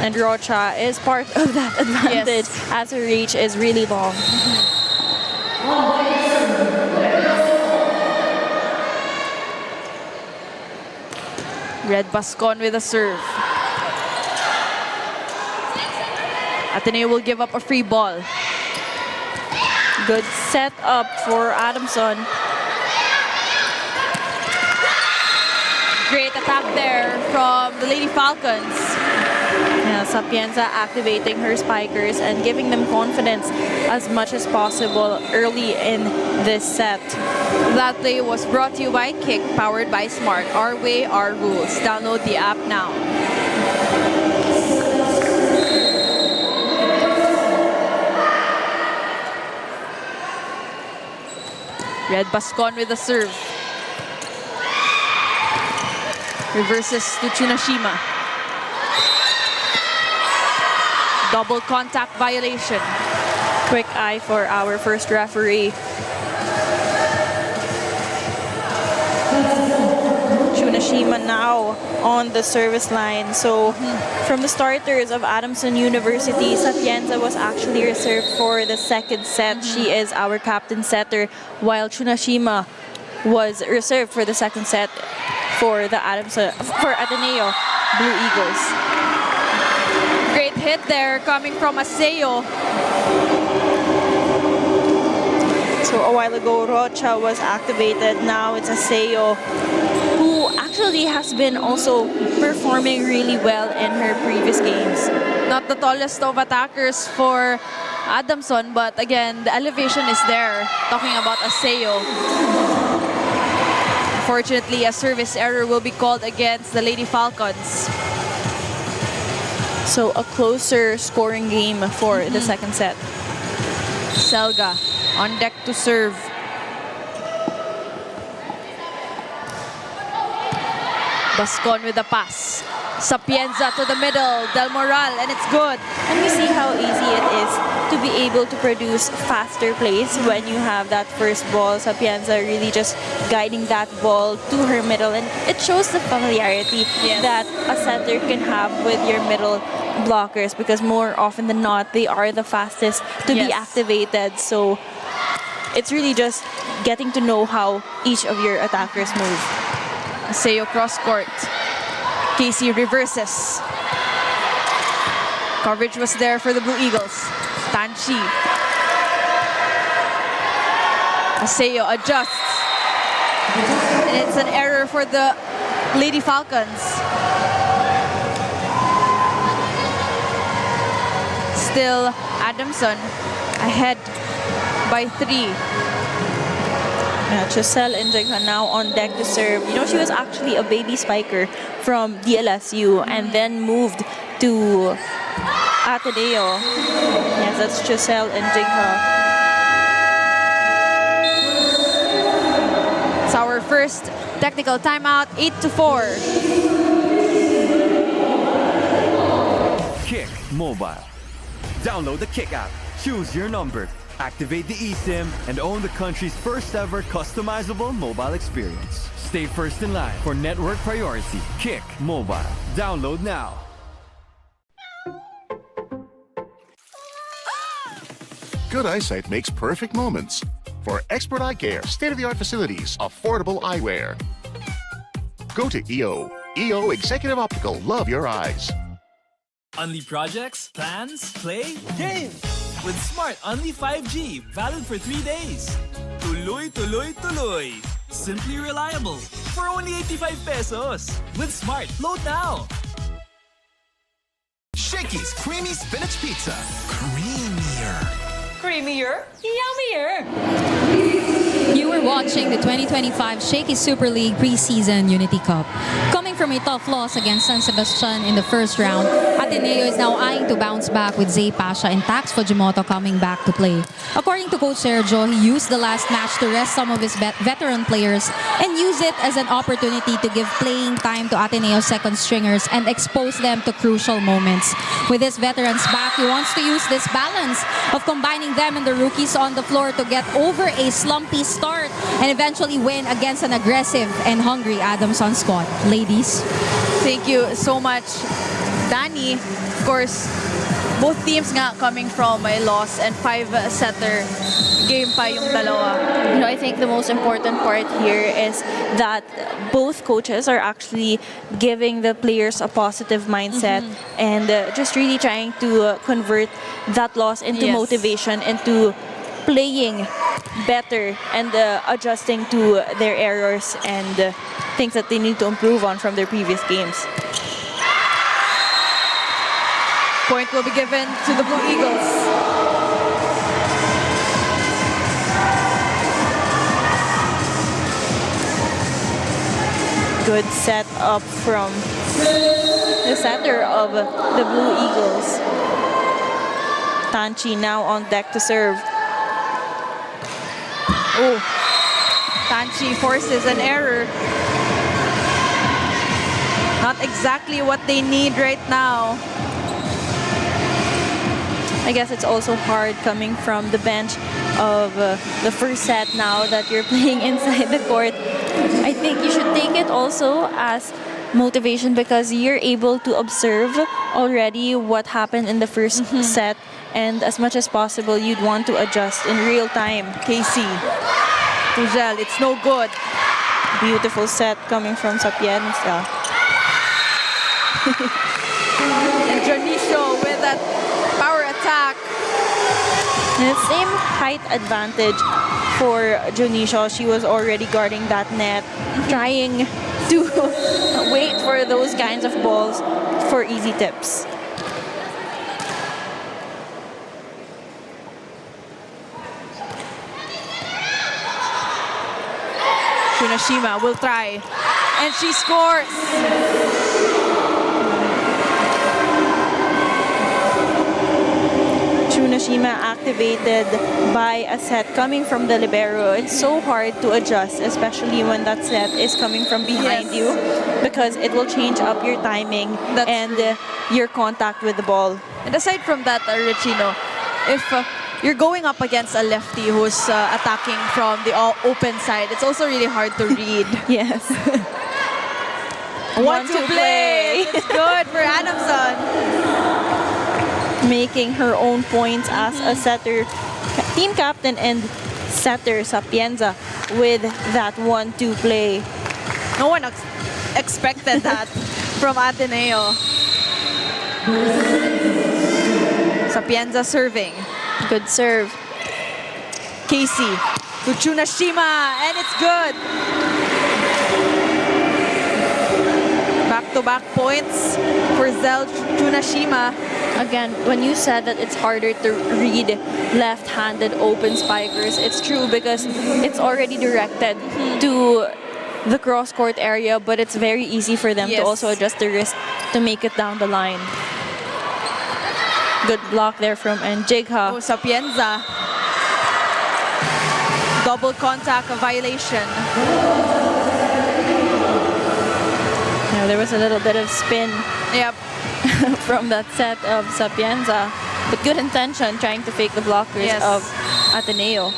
And Rocha is part of that advantage as her reach is really long. Red Bascon with a serve. Ateneo will give up a free ball. Good setup for Adamson. Great attack there from the Lady Falcons. Yeah, Sapienza activating her spikers and giving them confidence as much as possible early in this set. That play was brought to you by Kick, powered by Smart. Our way, our rules. Download the app now. Red Bascon with a serve. Reverses to Tsunashima. Double contact violation. Quick eye for our first referee. Tsunashima now on the service line. So from the starters of Adamson University, Sapienza was actually reserved for the second set. She is our captain setter, while Tsunashima was reserved for the second set for Ateneo Blue Eagles. Great hit there coming from Aseo. So a while ago, Rocha was activated. Now it's Aseo, who actually has been also performing really well in her previous games. Not the tallest of attackers for Adamson, but again, the elevation is there. Talking about Aseo. Unfortunately, a service error will be called against the Lady Falcons. So a closer scoring game for the second set. Selga on deck to serve. Bascon with the pass. Sapienza to the middle. Del Moral, and it's good. And we see how easy it is to be able to produce faster plays when you have that first ball. Sapienza really just guiding that ball to her middle, and it shows the familiarity that a setter can have with your middle blockers, because more often than not, they are the fastest to be activated. So it's really just getting to know how each of your attackers move. Aseo cross court. Casey reverses. Coverage was there for the Blue Eagles. Tanchi. Aseo adjusts. And it's an error for the Lady Falcons. Still Adamson ahead by 3. Giselle Injigha now on deck to serve. You know, she was actually a baby spiker from DLSU and then moved to Ateneo. Yes, that's Giselle Injigha. It's our first technical timeout, 8-4. Kick Mobile. Download the Kick app. Choose your number. Activate the eSIM and own the country's first ever customizable mobile experience. Stay first in line for network priority. Kick Mobile. Download now. Good eyesight makes perfect moments. For expert eye care, state-of-the-art facilities, affordable eyewear. Go to EO. EO Executive Optical. Love your eyes. Unli projects, plans, play, game! With Smart Unli 5G, valid for 3 days. Tuloy, tuloy, tuloy. Simply reliable. For only 85 pesos. With Smart, load now. Shakey's Creamy Spinach Pizza. Creamier. Creamier, yummier. You were watching the 2025 Shaky Super League Preseason Unity Cup. Coming from a tough loss against San Sebastian in the first round, Ateneo is now eyeing to bounce back with Zay Pasha and Tax Fujimoto coming back to play. According to Coach Sergio, he used the last match to rest some of his veteran players and use it as an opportunity to give playing time to Ateneo's second stringers and expose them to crucial moments. With his veterans back, he wants to use this balance of combining them and the rookies on the floor to get over a slumpy start and eventually win against an aggressive and hungry Adamson squad. Ladies. Thank you so much, Danny. Of course, both teams nga coming from a loss and 5-setter game pa yung dalawa. You know, I think the most important part here is that both coaches are actually giving the players a positive mindset and just really trying to convert that loss into Yes. motivation, into playing better and adjusting to their errors and things that they need to improve on from their previous games. Point will be given to the Blue Eagles. Good set up from the setter of the Blue Eagles. Tanchi now on deck to serve. Oh, Tanchi forces an error. Not exactly what they need right now. I guess it's also hard coming from the bench of the first set now that you're playing inside the court. I think you should take it also as motivation because you're able to observe already what happened in the first set, and as much as possible you'd want to adjust in real time. Casey, Tugel, it's no good. Beautiful set coming from Sapienza. And Jonicio with that power attack. And it's same height advantage for Jonicio. She was already guarding that net, trying to wait for those kinds of balls for easy tips. Shunashima will try. And she scores. Shunashima activated by a set coming from the libero. It's so hard to adjust, especially when that set is coming from behind you, because it will change up your timing and your contact with the ball. And aside from that, Richino, if you're going up against a lefty who's attacking from the open side, it's also really hard to read. Yes. Want to play. It's good for Adamson. Making her own points as a setter, team captain and setter Sapienza with that 1-2 play. No one expected that from Ateneo. Sapienza serving. Good serve. Casey to Chunashima, and it's good. Back-to-back points for Zel Chunashima. Again, when you said that it's harder to read left-handed open spikers, it's true because it's already directed to the cross-court area, but it's very easy for them to also adjust the wrist to make it down the line. Good block there from Njigha. Oh, Sapienza. Double contact, a violation. Now, there was a little bit of spin. Yep. From that set of Sapienza, but good intention trying to fake the blockers of Ateneo.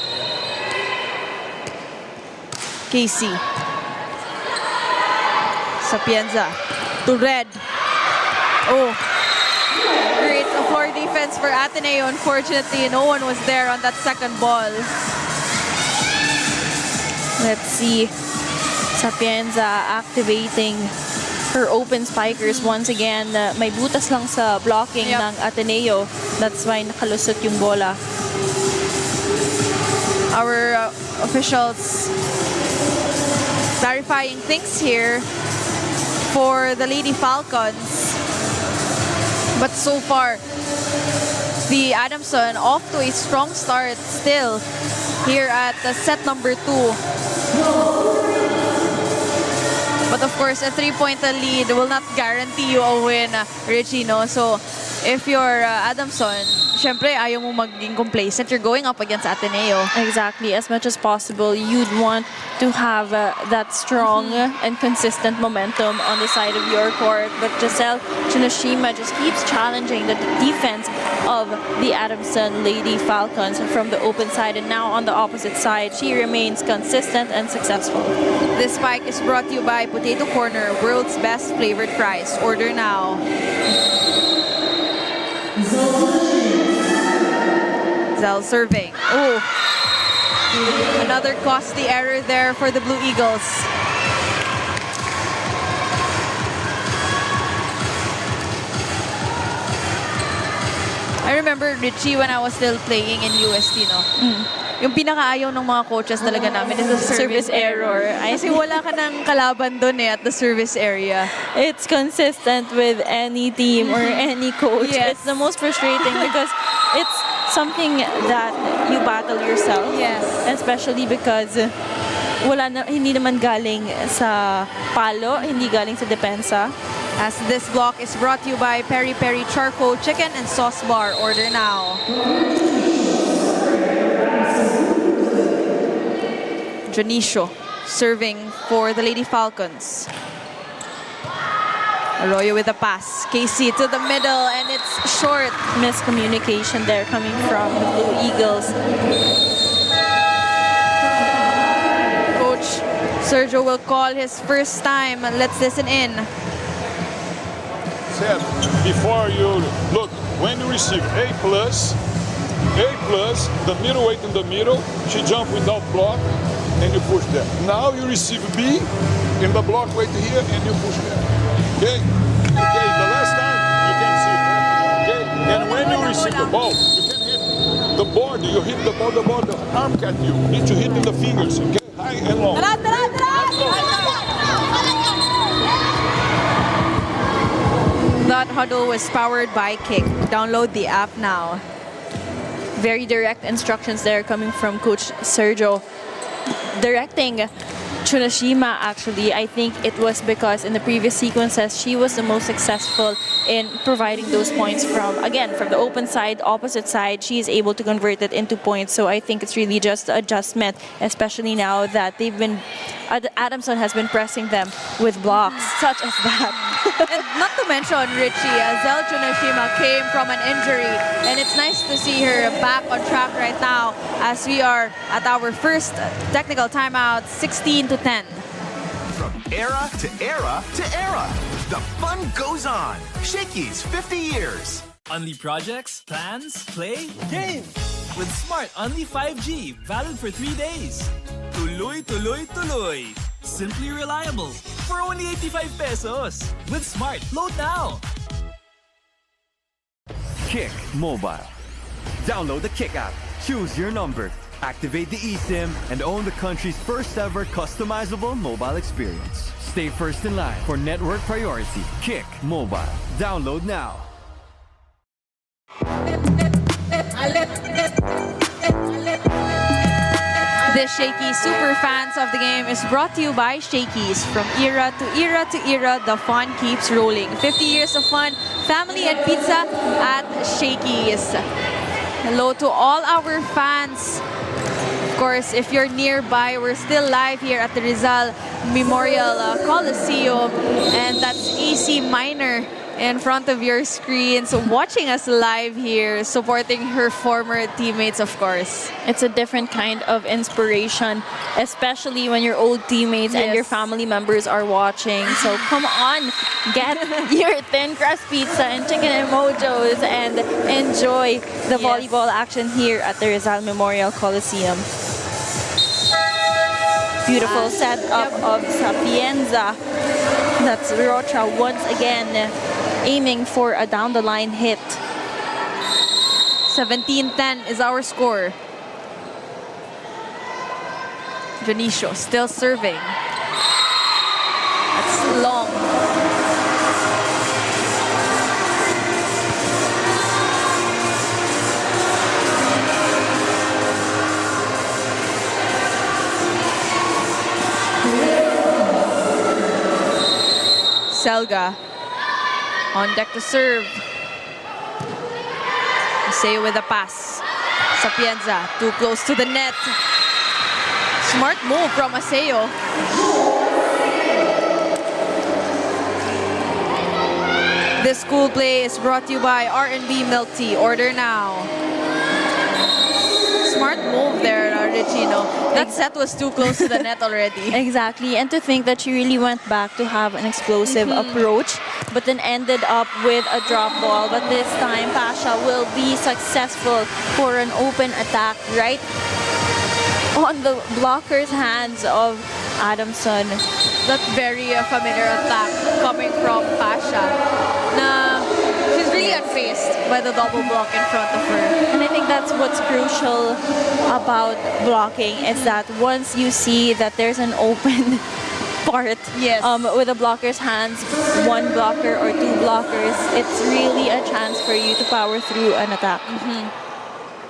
Casey. Sapienza to Red. Oh, great floor defense for Ateneo. Unfortunately, no one was there on that second ball. Let's see. Sapienza activating her open spikers once again. May butas lang sa blocking ng Ateneo. That's why nakalusot yung bola. Our officials clarifying things here for the Lady Falcons. But so far, The Adamson off to a strong start still here at the set number 2. But of course, a 3-point lead will not guarantee you a win, Richie, no? So if you're Adamson, syempre ayaw mo maging complacent. You're going up against Ateneo. Exactly. As much as possible, you'd want to have that strong and consistent momentum on the side of your court. But Giselle Tsunoshima just keeps challenging the defense of the Adamson Lady Falcons from the open side. And now on the opposite side, she remains consistent and successful. This spike is brought to you by Potato Corner, world's best flavored fries. Order now. Zell serving. Oh, another costly error there for the Blue Eagles. I remember, Richie, when I was still playing in UST, no? Yung pinakaayaw ng mga coaches talaga namin is the service error. Kasi wala ka ng kalaban dun at the service area. It's consistent with any team or any coach. Yes. It's the most frustrating because it's something that you battle yourself. Yes. Especially because hindi naman galing sa palo, hindi galing sa depensa. As this block is brought to you by Peri Peri Charcoal Chicken and Sauce Bar. Order now. Jonicio serving for the Lady Falcons. Arroyo with a pass. Casey to the middle, and it's short. Miscommunication there coming from the Blue Eagles. Coach Sergio will call his first time. Let's listen in. Said before you look, when you receive A+, the middleweight in the middle, she jump without block, and you push there. Now you receive B in the block right here, and you push there. Okay? Okay, the last time you can see that. Okay? And when you receive the ball, you can hit the board, you hit the ball, the arm cat you need to hit in the fingers, okay? High and long. That huddle was powered by Kick. Download the app now. Very direct instructions there coming from Coach Sergio. Directing Tsunoshima, actually, I think it was because in the previous sequences, she was the most successful in providing those points from the open side, opposite side. She is able to convert it into points. So I think it's really just the adjustment, especially now that Adamson has been pressing them with blocks, such as that. And not to mention, Richie, Zell Tsunoshima came from an injury, and it's nice to see her back on track right now as we are at our first technical timeout, 16-10. From era to era to era, the fun goes on. Shakey's 50 years. Unli projects, plans, play, game. With Smart Unli 5G, valid for 3 days. Tuloy, tuloy, tuloy. Simply reliable. For only 85 pesos. With Smart, load now. Kick Mobile. Download the Kick app. Choose your number. Activate the eSIM and own the country's first ever customizable mobile experience. Stay first in line for network priority. Kick Mobile. Download now. This Shaky Super Fans of the Game is brought to you by Shakey's. From era to era to era, the fun keeps rolling. 50 years of fun, family, and pizza at Shakey's. Hello to all our fans. Of course, if you're nearby, we're still live here at the Rizal Memorial Coliseum, and that's AC Minor in front of your screens, watching us live here, supporting her former teammates, of course. It's a different kind of inspiration, especially when your old teammates and your family members are watching. So come on, get your thin crust pizza and chicken and mojos and enjoy the volleyball action here at the Rizal Memorial Coliseum. Beautiful setup of Sapienza. That's Rocha once again aiming for a down-the-line hit. 17-10 is our score. Jonicio still serving. That's long. Selga. On deck to serve. Aseo with a pass. Sapienza, too close to the net. Smart move from Aseo. This school play is brought to you by R&B Milk Tea. Order now. Smart move there, Richie. No? That set was too close to the net already. Exactly, and to think that she really went back to have an explosive approach, but then ended up with a drop ball. But this time, Pasha will be successful for an open attack right on the blocker's hands of Adamson. That very familiar attack coming from Pasha. Na she's really unfazed by the double block in front of her. And I think that's what's crucial about blocking, is that once you see that there's an open part with the blocker's hands, one blocker or two blockers, it's really a chance for you to power through an attack.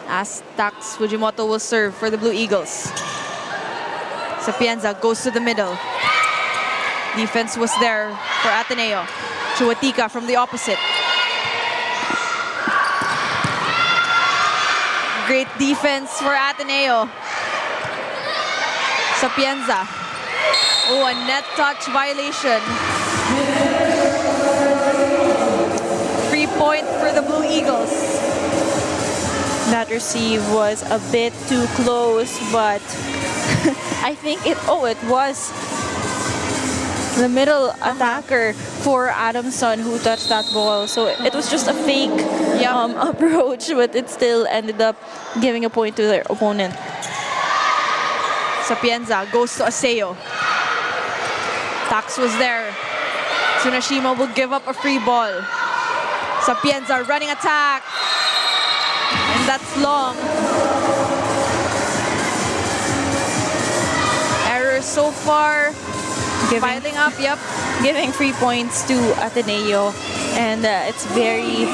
As Tax Fujimoto will serve for the Blue Eagles. Sapienza goes to the middle. Defense was there for Ateneo. Chuatica from the opposite. Great defense for Ateneo. Sapienza. Oh, a net touch violation. Free point for the Blue Eagles. That receive was a bit too close, but I think it was the middle attacker for Adamson who touched that ball. So it was just a fake approach, but it still ended up giving a point to their opponent. Sapienza goes to Aseo. Tax was there. Tsunashima will give up a free ball. Sapienza running attack. And that's long. Errors so far. Piling up, giving 3 points to Ateneo, and it's very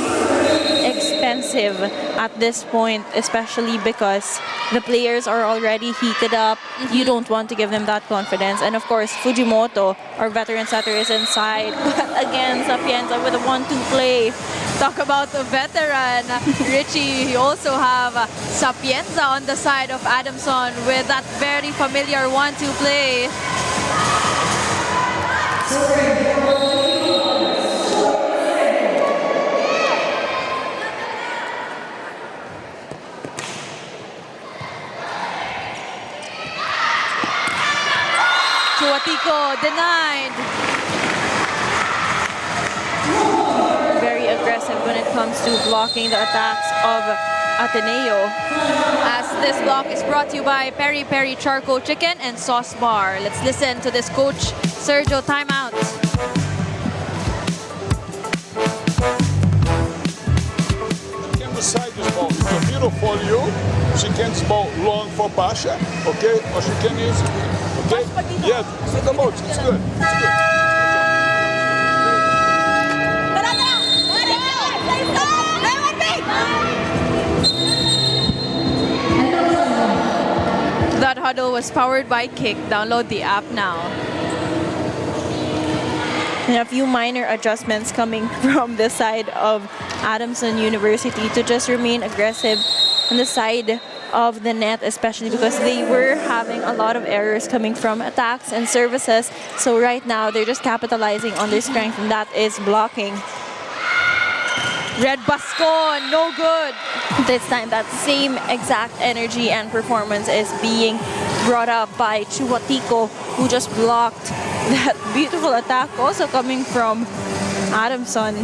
expensive at this point, especially because the players are already heated up. You don't want to give them that confidence, and of course Fujimoto, our veteran setter, is inside. But again, Sapienza with a 1-2 play. Talk about the veteran. Richie, you also have Sapienza on the side of Adamson with that very familiar 1-2 play. Chuatico denied. Very aggressive when it comes to blocking the attacks of Ateneo. As this block is brought to you by Peri Peri Charcoal Chicken and Sauce Bar. Let's listen to this coach, Sergio. Timeout. She can decide this ball. It's a middle for you. She can ball long for Pasha, okay? Or she can use it, okay? Yeah, set the boat. It's good. It's good. That huddle was powered by Kick. Download the app now. And a few minor adjustments coming from the side of Adamson University to just remain aggressive on the side of the net, especially because they were having a lot of errors coming from attacks and services. So right now, they're just capitalizing on their strength, and that is blocking. Red Bascon, no good. This time, that same exact energy and performance is being brought up by Chuatico, who just blocked that beautiful attack also coming from Adamson.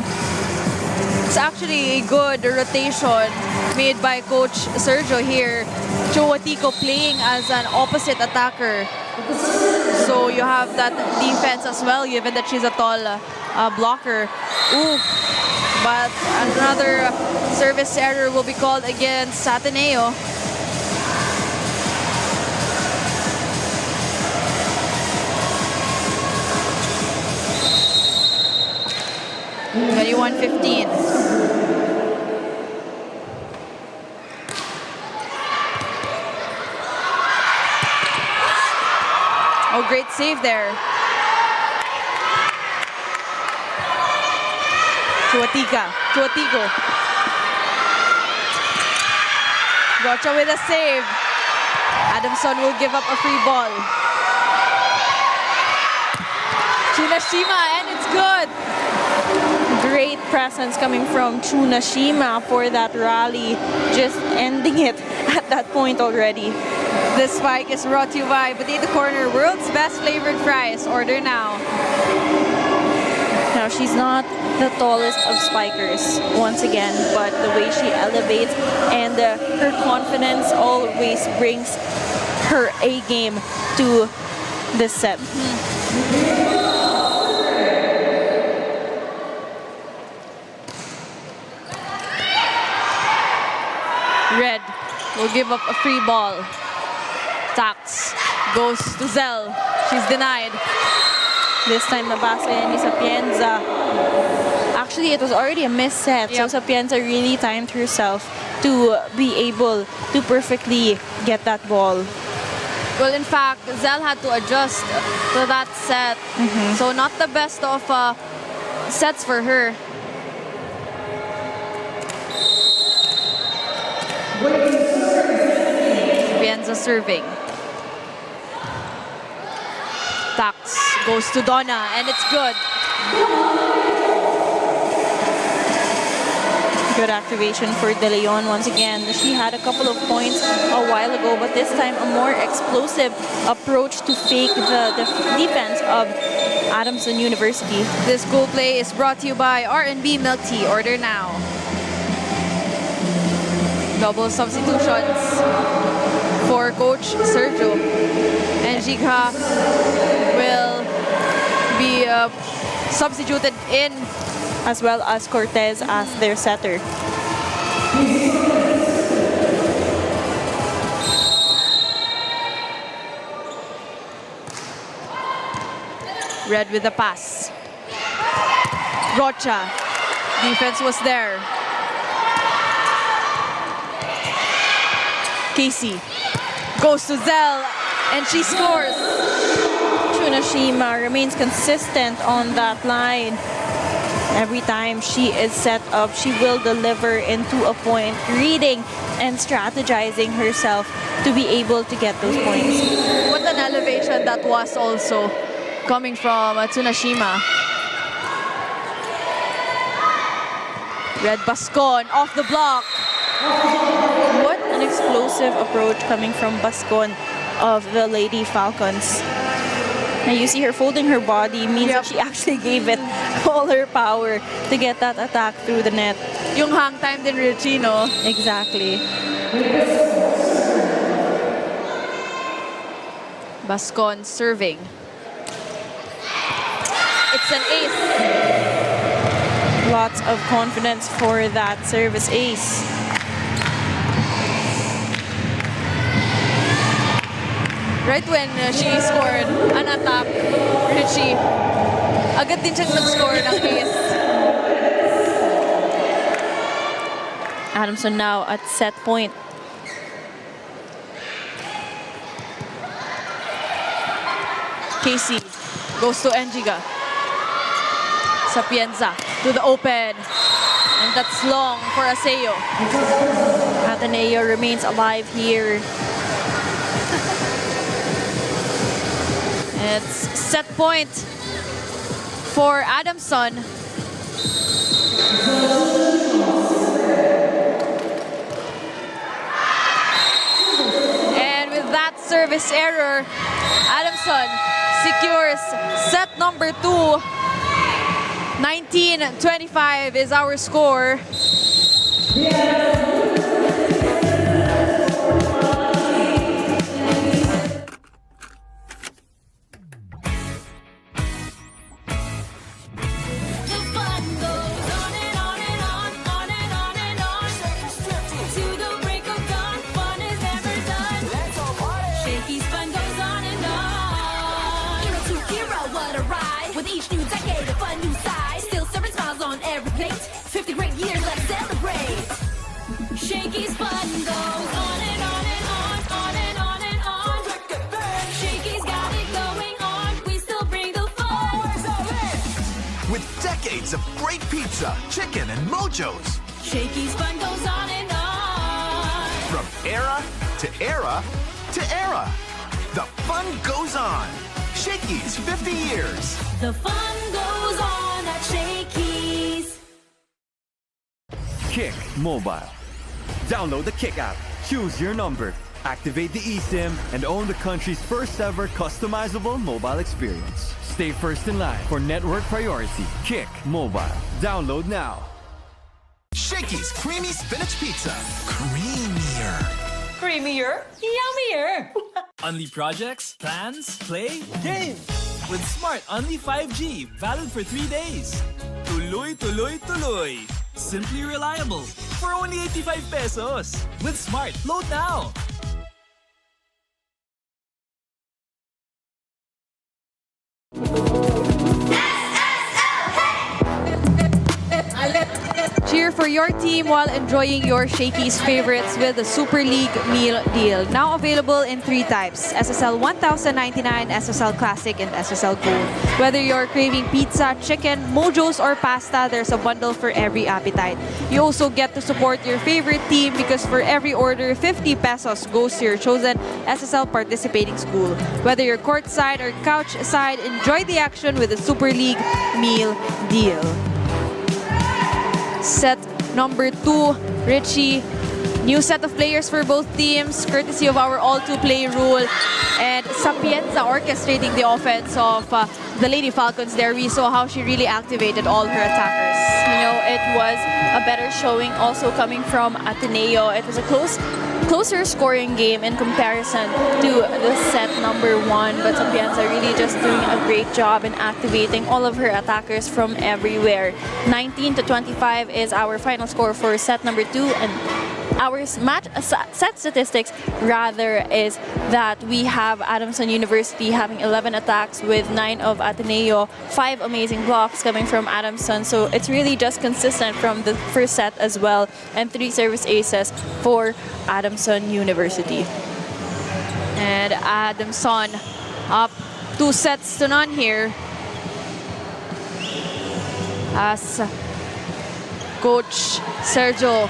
It's actually a good rotation made by Coach Sergio here. Chuatico playing as an opposite attacker. So you have that defense as well, given that she's a tall blocker. Ooh. But another service error will be called against Ateneo. (21:15). Oh, great save there. Tuatigo. Rocha with a save. Adamson will give up a free ball. Tsunashima, and it's good. Great presence coming from Tsunashima for that rally, just ending it at that point already. This spike is brought to you by Potato Corner, world's best flavored fries. Order now. Now, she's not the tallest of spikers, once again, but the way she elevates and her confidence always brings her A game to this set. Red will give up a free ball. Tax goes to Zell. She's denied. This time, nabasa yan ni Sapienza. Actually, it was already a missed set, so Sapienza really timed herself to be able to perfectly get that ball. Well, in fact, Zell had to adjust to that set. So not the best of sets for her. Sapienza serving. Tax goes to Donna, and it's good. Good activation for De Leon once again. She had a couple of points a while ago, but this time a more explosive approach to fake the defense of Adamson University. This cool play is brought to you by R&B Milk Tea. Order now. Double substitutions for Coach Sergio. And Jigha will be substituted in, as well as Cortez as their setter. Red with the pass. Rocha. Defense was there. Casey goes to Zell, and she scores. Tsunashima remains consistent on that line. Every time she is set up, she will deliver into a point, reading and strategizing herself to be able to get those points. What an elevation that was also coming from Tsunashima. Red Bascon off the block. What an explosive approach coming from Bascon of the Lady Falcons. Now you see her folding her body, means that she actually gave it all her power to get that attack through the net. Yung hang time din, Richie, no? Exactly. Bascon serving. It's an ace. Lots of confidence for that service ace. Right when she scored an attack, Richie, agad din siyang nag-score ng ace. Adamson now at set point. Casey goes to Enjiga. Sapienza to the open. And that's long for Aseo. Ateneo remains alive here. It's set point for Adamson. And with that service error, Adamson secures set number 2. 19-25 is our score. Shaky's fun goes on and on and on, on and on and on. Shaky's got it going on. We still bring the fun. With decades of great pizza, chicken, and mojos. Shaky's fun goes on and on. From era to era to era. The fun goes on. Shakey's 50 years. The fun goes on at Shakey's. Kick Mobile. Download the Kick app, choose your number, activate the eSIM, and own the country's first ever customizable mobile experience. Stay first in line for network priority. Kick Mobile. Download now. Shakey's creamy spinach pizza. Creamier. Creamier, yummier. Only projects, plans, play, game. With Smart Only 5G, valid for 3 days. Tuloy, tuloy, tuloy. Simply reliable. For only 85 pesos. With Smart, load now. Cheer for your team while enjoying your Shakey's favorites with the Super League meal deal. Now available in 3 types: SSL 1099, SSL Classic, and SSL Gold. Whether you're craving pizza, chicken, mojos, or pasta, there's a bundle for every appetite. You also get to support your favorite team because for every order, 50 pesos goes to your chosen SSL participating school. Whether you're courtside or couch side, enjoy the action with the Super League meal deal. Set number 2, Richie. New set of players for both teams, courtesy of our all-2-play rule. And Sapienza orchestrating the offense of the Lady Falcons there. We saw how she really activated all her attackers. You know, it was a better showing also coming from Ateneo. It was a closer scoring game in comparison to the set number 1, but Sapienza really just doing a great job in activating all of her attackers from everywhere. 19-25 is our final score for set number 2, and our set statistics rather is that we have Adamson University having 11 attacks with 9 of Ateneo, 5 amazing blocks coming from Adamson. So it's really just consistent from the first set as well, and 3 service aces for Adamson University. And Adamson up 2 sets to none here, as Coach Sergio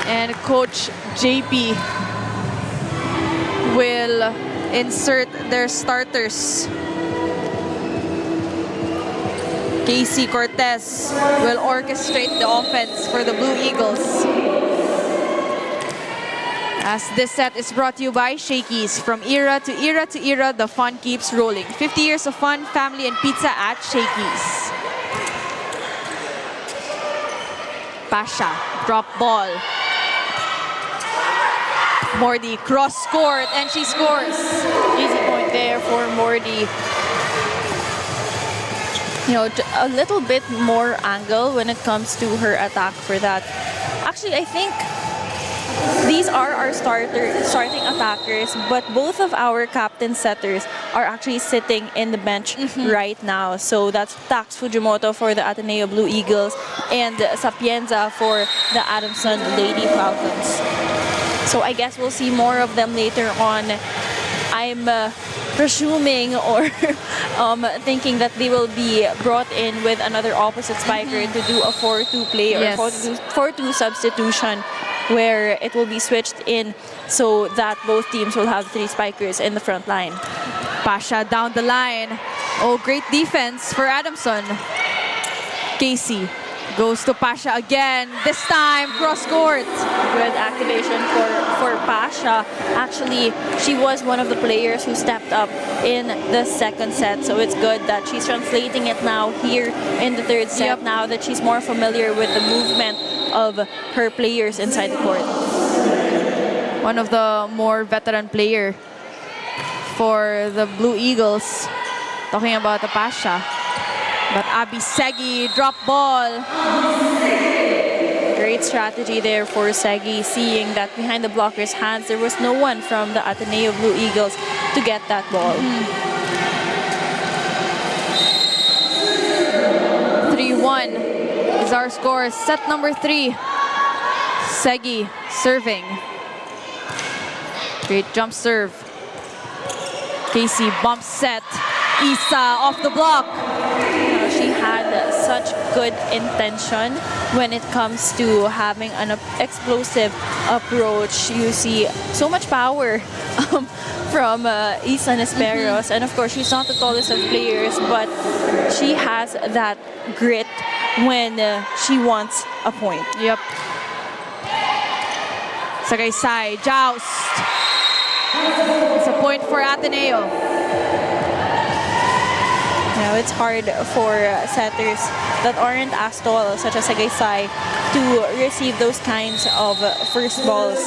and Coach JP will insert their starters. Casey Cortez will orchestrate the offense for the Blue Eagles. As this set is brought to you by Shakey's. From era to era to era, the fun keeps rolling. 50 years of fun, family, and pizza at Shakey's. Pasha, drop ball. Mordi, cross court, and she scores. Easy point there for Mordi. You know, a little bit more angle when it comes to her attack for that. Actually, I think these are our starting attackers, but both of our captain setters are actually sitting in the bench right now. So that's Tax Fujimoto for the Ateneo Blue Eagles and Sapienza for the Adamson Lady Falcons. So I guess we'll see more of them later on. I'm presuming or thinking that they will be brought in with another opposite spiker to do a 4-2 play or 4-2 substitution, where it will be switched in so that both teams will have 3 spikers in the front line. Pasha down the line. Oh, great defense for Adamson. Casey goes to Pasha again. This time, cross court. Good activation for Pasha. Actually, she was one of the players who stepped up in the second set. So it's good that she's translating it now here in the third set, now that she's more familiar with the movement of her players inside the court. One of the more veteran player for the Blue Eagles. Talking about the Pasha. But Abby Segi, drop ball. Great strategy there for Segi, seeing that behind the blocker's hands, there was no one from the Ateneo Blue Eagles to get that ball. 3-1 is our score. Set number 3. Segi serving. Great jump serve. Casey bump set. Isa off the block. She had such good intention when it comes to having an explosive approach. You see so much power from Isan Esperos. And of course, she's not the tallest of players, but she has that grit when she wants a point. Yep. Sagaysay, joust. It's a point for Ateneo. Now it's hard for setters that aren't as tall, such as Sagaysay, to receive those kinds of first balls.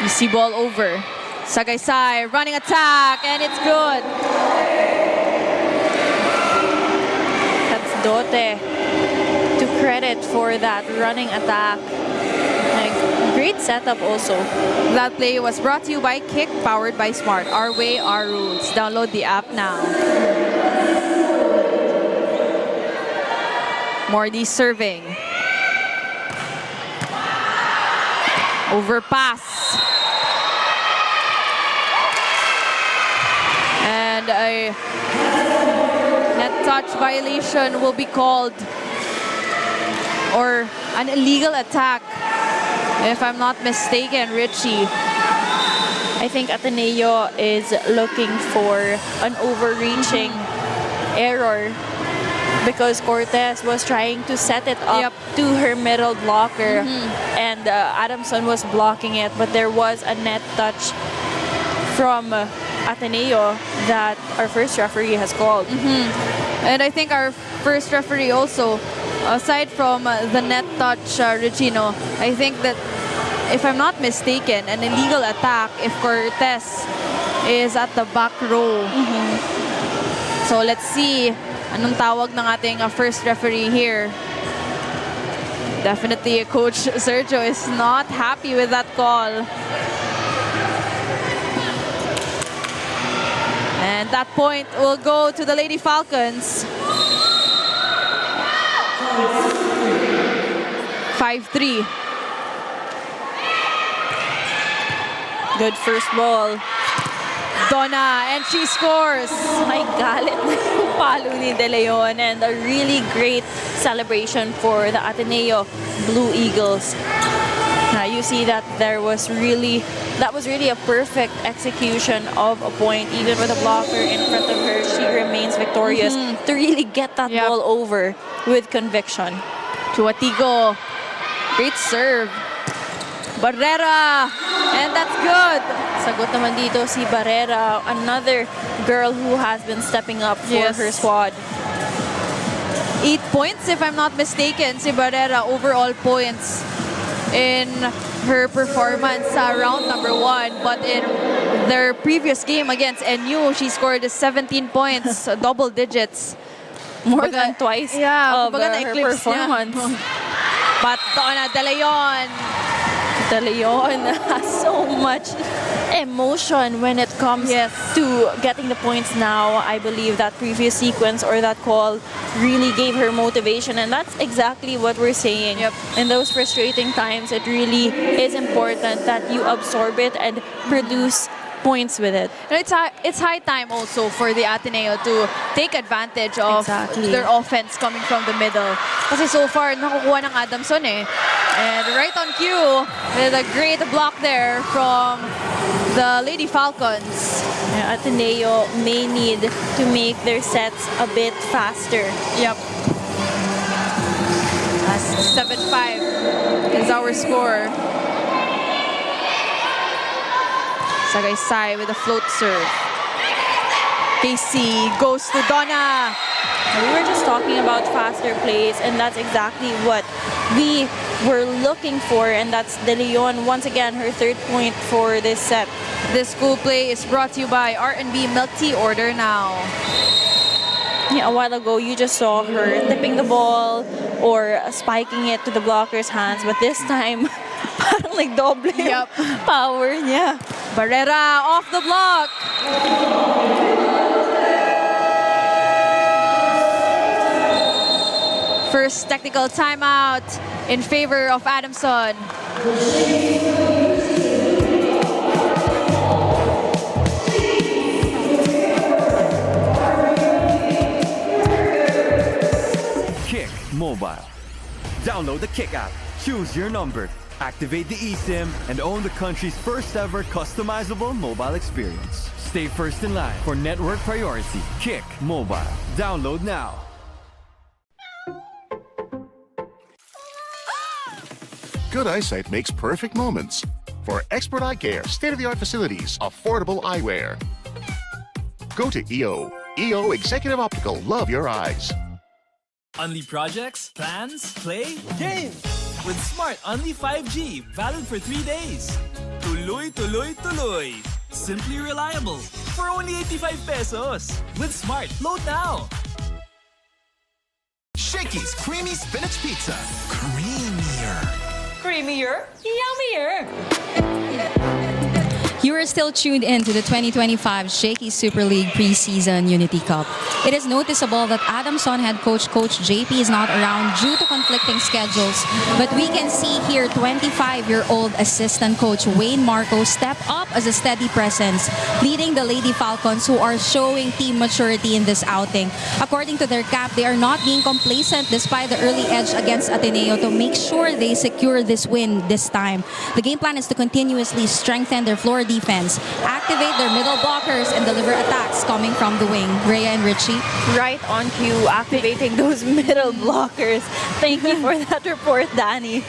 You see ball over. Sagaysay running attack, and it's good. That's Dote to credit for that running attack. Like, great setup also. That play was brought to you by Kick, powered by Smart. Our way, our rules. Download the app now. Mordi serving. Overpass. And a net touch violation will be called, or an illegal attack, if I'm not mistaken, Richie. I think Ateneo is looking for an overreaching error because Cortez was trying to set it up to her middle blocker, and Adamson was blocking it, but there was a net touch from Ateneo that our first referee has called. And I think our first referee also, aside from the net touch, Regino, I think that, if I'm not mistaken, an illegal attack if Cortez is at the back row. So let's see anong tawag ng ating first referee here. Definitely Coach Sergio is not happy with that call. And that point will go to the Lady Falcons. 5-3. Good first ball. Donna, and she scores. My galit na yung palo ni De Leon, and a really great celebration for the Ateneo Blue Eagles. Now you see that that was really a perfect execution of a point. Even with a blocker in front of her, she remains victorious to really get that ball over with conviction. Chuatigo, great serve. Barrera, and that's good. Sagot naman dito si Barrera, another girl who has been stepping up for her squad. 8 points, if I'm not mistaken, si Barrera, overall points in her performance round number 1. But in their previous game against NU, she scored 17 points, double digits. More than twice of her performance. But Donna De Leon. De Leon has so much emotion when it comes to getting the points now. I believe that previous sequence or that call really gave her motivation, and that's exactly what we're saying. In those frustrating times, it really is important that you absorb it and produce points with it. And it's high time also for the Ateneo to take advantage of their offense coming from the middle. Kasi so far, nakukuha ng Adamson eh. And right on cue, with a great block there from the Lady Falcons. Ateneo may need to make their sets a bit faster. Yep. That's 7-5 is our score. Sagaysay with a float serve. Casey goes to Donna. We were just talking about faster plays, and that's exactly what we were looking for, and that's De Leon, once again, her third point for this set. This school play is brought to you by R&B Milk Tea. Order now. A while ago, you just saw her tipping the ball or spiking it to the blocker's hands, but this time, parang like double power niya. Barrera off the block. First technical timeout in favor of Adamson. Mobile. Download the Kick app, choose your number, activate the eSIM, and own the country's first ever customizable mobile experience. Stay first in line for network priority. Kick Mobile. Download now. Good eyesight makes perfect moments. For expert eye care, state-of-the-art facilities, affordable eyewear. Go to EO. EO Executive Optical. Love your eyes. Only projects, plans, play, game! With Smart Only 5G, valid for 3 days. Tuloy, tuloy, tuloy. Simply reliable. For only 85 pesos. With Smart, load now. Shakey's Creamy Spinach Pizza. Creamier. Creamier, yummier. You are still tuned in to the 2025 Shaky Super League Preseason Unity Cup. It is noticeable that Adamson head coach JP is not around due to conflicting schedules, but we can see here 25-year-old assistant coach Wayne Marco step up as a steady presence, leading the Lady Falcons, who are showing team maturity in this outing. According to their cap, they are not being complacent despite the early edge against Ateneo to make sure they secure this win this time. The game plan is to continuously strengthen their floor defense, activate their middle blockers, and deliver attacks coming from the wing. Rhea and Richie? Right on cue, activating those middle blockers. Thank you for that report, Danny.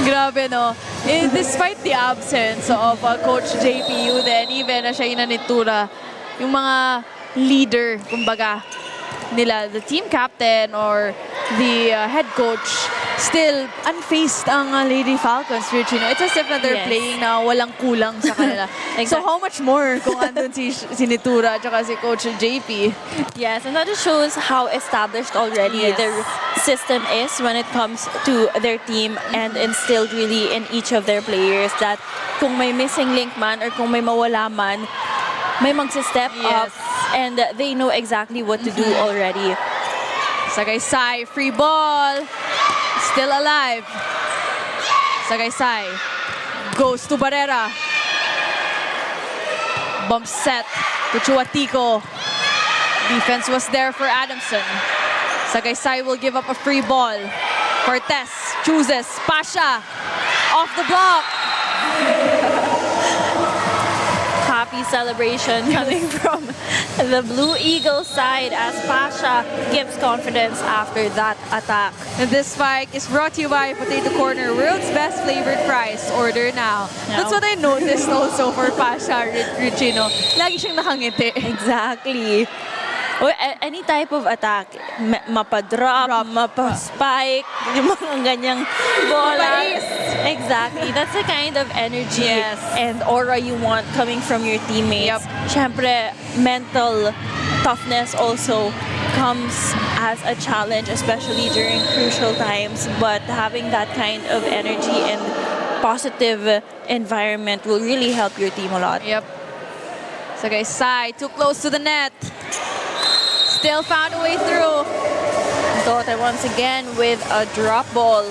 Grabe, no? Despite the absence of Coach JPU, then even siya inanitura, yung mga leader, kumbaga, nila, the team captain or the head coach, still unfaced ang Lady Falcons, Richie. No? It's as if na they're playing na walang kulang sa kanila. So how much more kung andun si Nitura at si Coach JP? Yes, and that just shows how established already their system is when it comes to their team and instilled really in each of their players that kung may missing link man or kung may mawala man, may magsa-step up and they know exactly what to do already. Sagaysay, free ball. Still alive. Sagaysay goes to Barrera. Bump set to Chuatico. Defense was there for Adamson. Sagaysay will give up a free ball. Cortez chooses Pasha off the block. Happy celebration coming from the Blue Eagle side as Pasha gives confidence after that attack. And this spike is brought to you by Potato Corner, world's best flavored fries. Order now. That's what I noticed also for Pasha, Richino. Lagi siyang nakangiti. Exactly. Any type of attack, mapa-drop, mapa-spike, yung mga ganyang bola. Exactly. That's the kind of energy and aura you want coming from your teammates. Siyempre, mental toughness also comes as a challenge, especially during crucial times. But having that kind of energy and positive environment will really help your team a lot. Sagaysay, too close to the net. Still found a way through. Dote once again with a drop ball.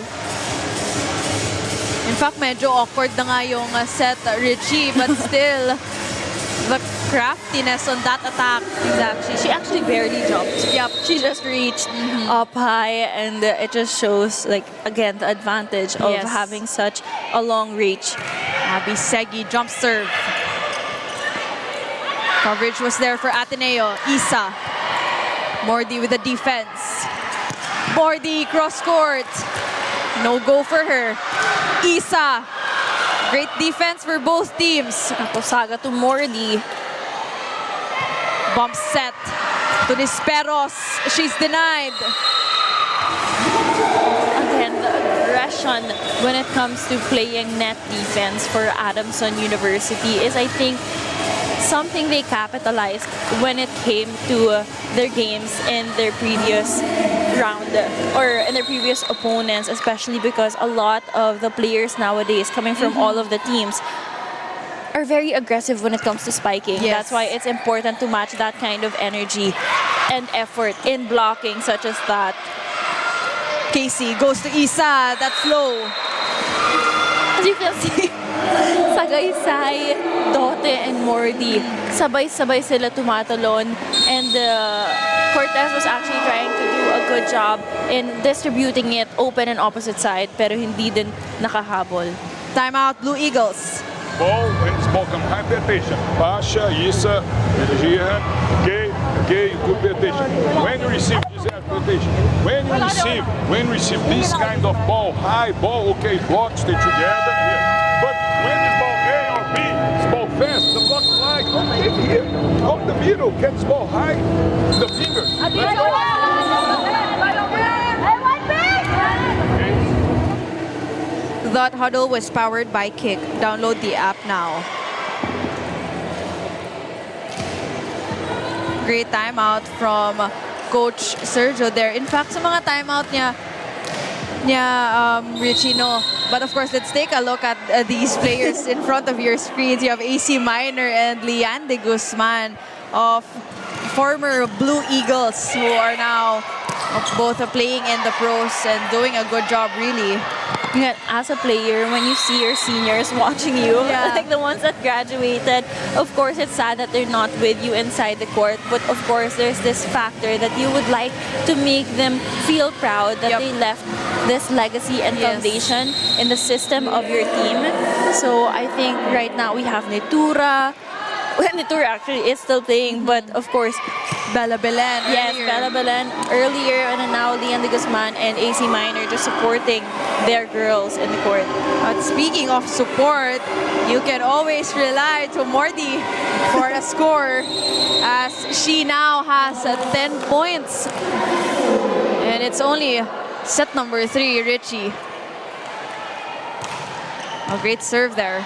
In fact, medyo awkward na nga yung set, Richie, but still, the craftiness on that attack. Exactly. She actually barely jumped. She just reached up high, and it just shows, like, again, the advantage of having such a long reach. Abby Segi jump serve. Coverage was there for Ateneo. Isa. Mordi with the defense. Mordi cross court. No go for her. Isa. Great defense for both teams. Saga to Mordi. Bump set to Nisperos. She's denied. Again, the aggression when it comes to playing net defense for Adamson University is, I think, something they capitalized when it came to their games in their previous round or in their previous opponents, especially because a lot of the players nowadays coming from all of the teams are very aggressive when it comes to spiking. That's why it's important to match that kind of energy and effort in blocking such as that. Casey goes to Isa. That's low. As you can see, Sagaysay, Dote, and Mordi, sabay-sabay sila tumatalon. And Cortez was actually trying to do a good job in distributing it open and opposite side, pero hindi din nakahabol. Timeout, Blue Eagles. Ball, when it's ball come high, pay attention. Pasha, Issa, Jihan, Gay, good pay attention. When you receive, Giselle, pay attention. When you receive this kind of ball, high ball, okay, block, stay together here. But when it's ball A or B, it's ball fast, the block flag, okay, here, go the middle, get this ball high, the finger. Let's go. That huddle was powered by Kick. Download the app now. Great timeout from Coach Sergio there. In fact, sa mga timeout niya Richie, no. But of course, let's take a look at these players in front of your screens. You have AC Minor and Lian de Guzman of former Blue Eagles who are now both playing in the pros and doing a good job, really. Yeah, as a player, when you see your seniors watching you, like the ones that graduated, of course, it's sad that they're not with you inside the court. But of course, there's this factor that you would like to make them feel proud that they left this legacy and foundation in the system of your team. So I think right now we have Netura. Well, Netura actually is still playing, but of course, Bella Belen. Yes, Bella Belen earlier, and then now Lian de Guzman and AC Minor just supporting their girls in the court. But speaking of support, you can always rely to Mordi for a score, as she now has 10 points. And it's only set number 3, Richie. A great serve there.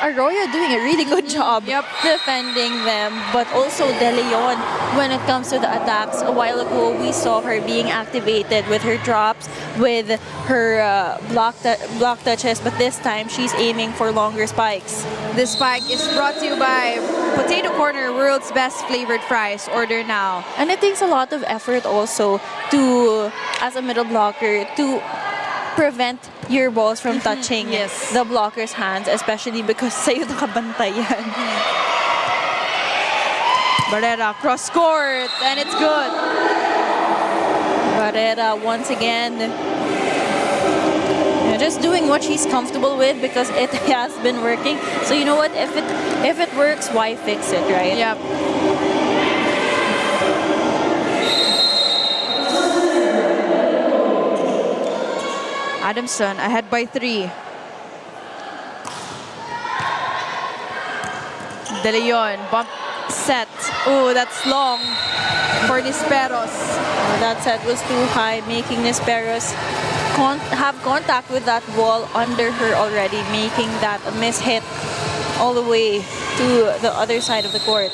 Arroyo doing a really good job defending them, but also De Leon when it comes to the attacks. A while ago, we saw her being activated with her drops, with her block touches, but this time she's aiming for longer spikes. This spike is brought to you by Potato Corner, world's best flavored fries. Order now. And it takes a lot of effort also to, as a middle blocker, to prevent your balls from touching the blocker's hands, especially because sa'yo nakabantay yan. Barrera cross court, and it's good. Barrera once again just doing what she's comfortable with because it has been working. So you know what? If it works, why fix it, right? Yep. Adamson ahead by 3. De Leon, bump set. Oh, that's long for Nisperos. That set was too high, making Nisperos have contact with that wall under her already, making that a miss hit all the way to the other side of the court.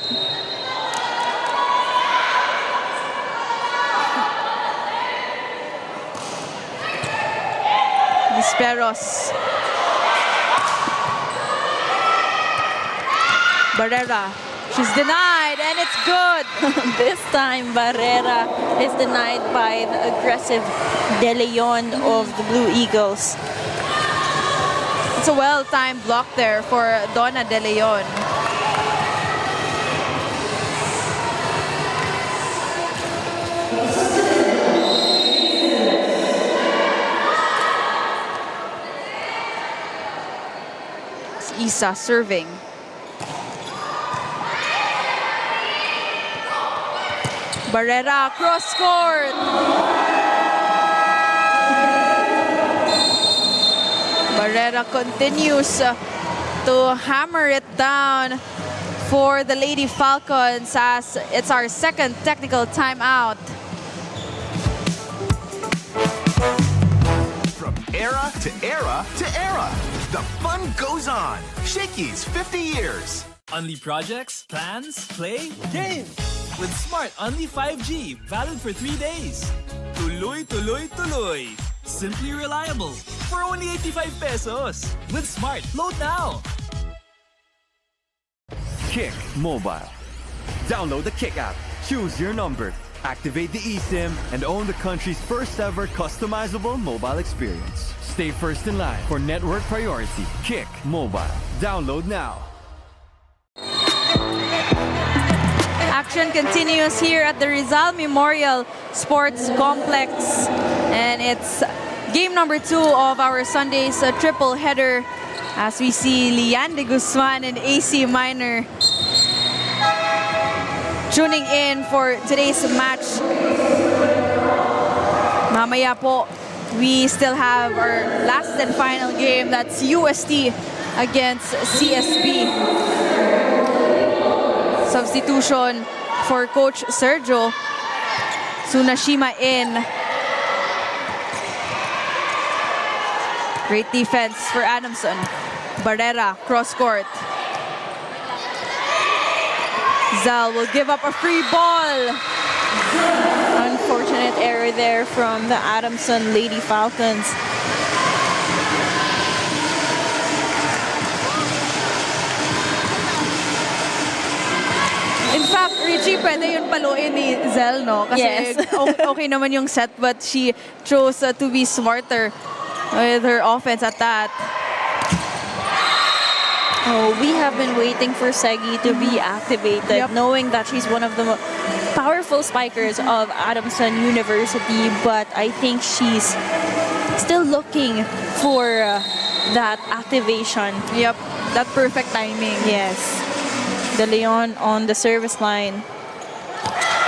Nisperos. Barrera. She's denied, and it's good. This time, Barrera is denied by the aggressive De Leon of the Blue Eagles. It's a well-timed block there for Donna De Leon. Isa serving. Barrera cross court. Barrera continues to hammer it down for the Lady Falcons as it's our second technical timeout. From era to era to era, the fun goes on. Shakey's 50 years. Unli projects, plans, play, game. With Smart Unli 5G, valid for 3 days. Tuloy, tuloy, tuloy. Simply reliable. For only 85 pesos. With Smart, load now. Kick Mobile. Download the Kick app. Choose your number. Activate the eSIM and own the country's first ever customizable mobile experience. Stay first in line for network priority. Kick Mobile. Download now. Action continues here at the Rizal Memorial Sports Complex. And it's game number 2 of our Sunday's triple header as we see Lian de Guzman and AC Minor tuning in for today's match. Mamaya po, we still have our last and final game. That's UST against CSB. Substitution for Coach Sergio. Tsunashima in. Great defense for Adamson. Barrera, cross court. Zal will give up a free ball. Unfortunate error there from the Adamson Lady Falcons. In fact, Richie, pwede yun paluin ni Zel, no? Kasi Yes. okay naman yung set, but she chose to be smarter with her offense at that. Oh, we have been waiting for Shakey to be activated, knowing that she's one of the powerful spikers of Adamson University, but I think she's still looking for that activation. Yep, that perfect timing. Yes. De Leon on the service line.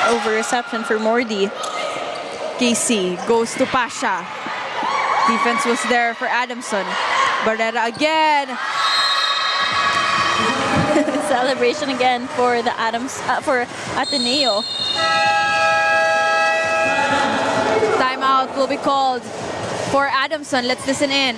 Over reception for Mordi. KC goes to Pasha. Defense was there for Adamson. Barrera again. Celebration again for the for Ateneo. Timeout will be called for Adamson. Let's listen in.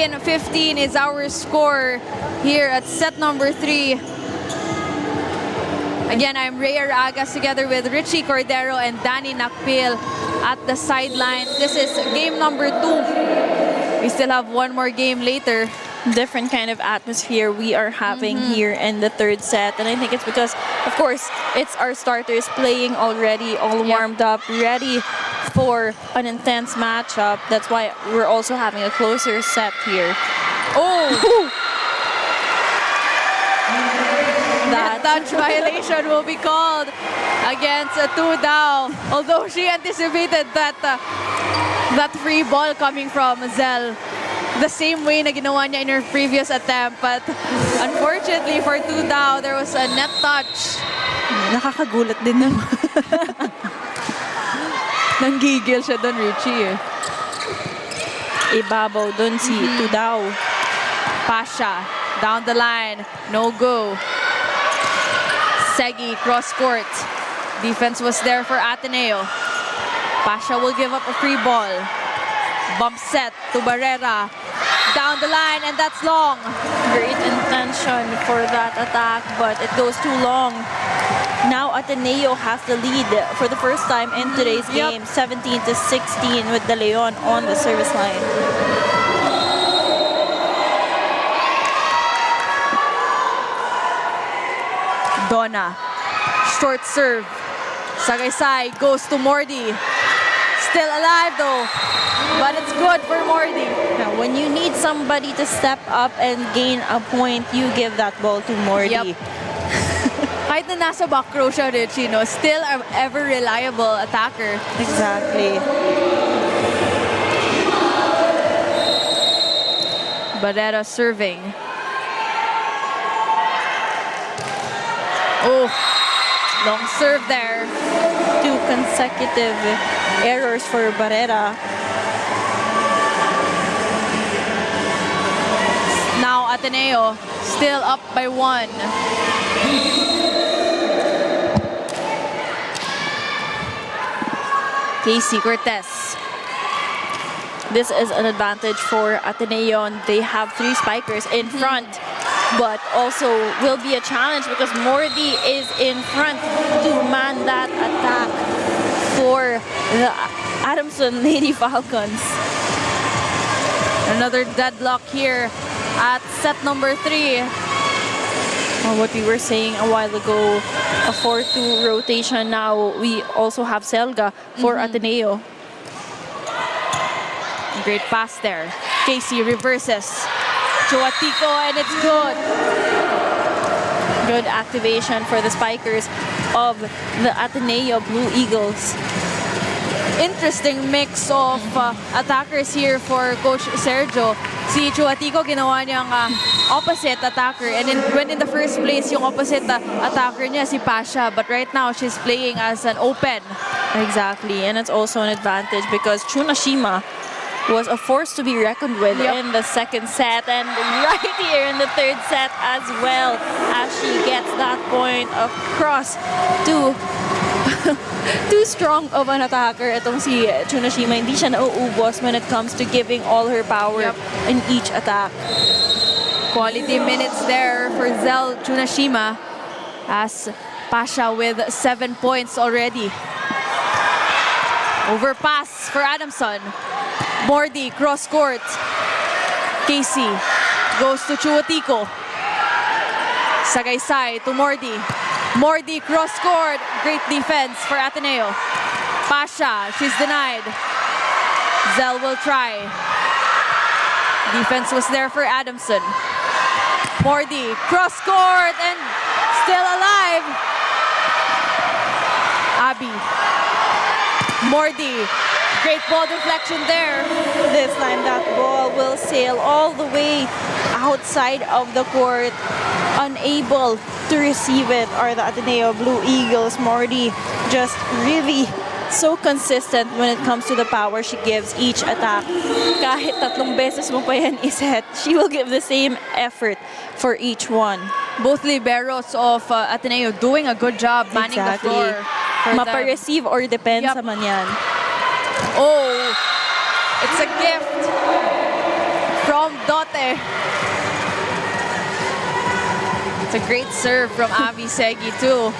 And 15 is our score here at set number 3. Again, I'm Rhea Ragas together with Richie Cordero and Danny Nakpil at the sideline. This is game number 2. We still have one more game later. Different kind of atmosphere we are having here in the third set, and I think it's because, of course, it's our starters playing already, all warmed up, ready for an intense matchup. That's why we're also having a closer set here. Oh! That touch violation will be called against Tudao. Although she anticipated that free ball coming from Zel the same way na ginawa niya in her previous attempt. But unfortunately for Tudao, there was a net touch. Nakakagulat din naman. Nanggigil siya doon, Richie. Ibabaw doon si Tudao. Pasha, down the line, no go. Segi, cross court. Defense was there for Ateneo. Pasha will give up a free ball. Bump set to Barrera. Down the line, and that's long. Great intention for that attack, but it goes too long. Now Ateneo has the lead for the first time in today's game, 17-16 with De Leon on the service line. Donna, short serve. Sagaysay goes to Mordi. Still alive though, but it's good for Mordi. Now, when you need somebody to step up and gain a point, you give that ball to Mordi. Yep. Kahit na nasa back row siya, Richie, no? Still an ever reliable attacker. Exactly. Barrera serving. Oh, long serve there. 2 consecutive errors for Barrera. Now Ateneo still up by 1. Casey Cortez. This is an advantage for Ateneo. They have 3 spikers in front, but also will be a challenge because Mordi is in front to man that attack for the Adamson Lady Falcons. Another deadlock here at set number 3. Well, what we were saying a while ago, a 4-2 rotation. Now we also have Selga for Ateneo. Great pass there. Casey reverses. Chuatico, and it's good. Good activation for the spikers of the Ateneo Blue Eagles. Interesting mix of attackers here for Coach Sergio. Si Chuatico ginawa niyang opposite attacker, and when in the first place yung opposite attacker niya si Pasha, but right now she's playing as an open. Exactly, and it's also an advantage because Tsunashima was a force to be reckoned with in the second set, and right here in the third set as well, as she gets that point across to too strong of an attacker. Itong si Tsunashima, hindi siya nauubos when it comes to giving all her power in each attack. Quality minutes there for Zel Tsunashima as Pasha with 7 points already. Overpass for Adamson. Mordi cross court. Casey goes to Chuatico. Sagaysay to Mordi. Mordi cross court. Great defense for Ateneo. Pasha, she's denied. Zel will try. Defense was there for Adamson. Mordi cross court and still alive. Abby. Mordi. Great ball deflection there. This time that ball will sail all the way outside of the court. Unable to receive it are the Ateneo Blue Eagles. Mordi just really so consistent when it comes to the power she gives each attack. Kahit tatlong beses mo pa yan iset, she will give the same effort for each one. Both liberos of Ateneo doing a good job manning the floor. Mapa-receive or depensa man yan. Oh, it's a gift from Dote. It's a great serve from Avi Segi too.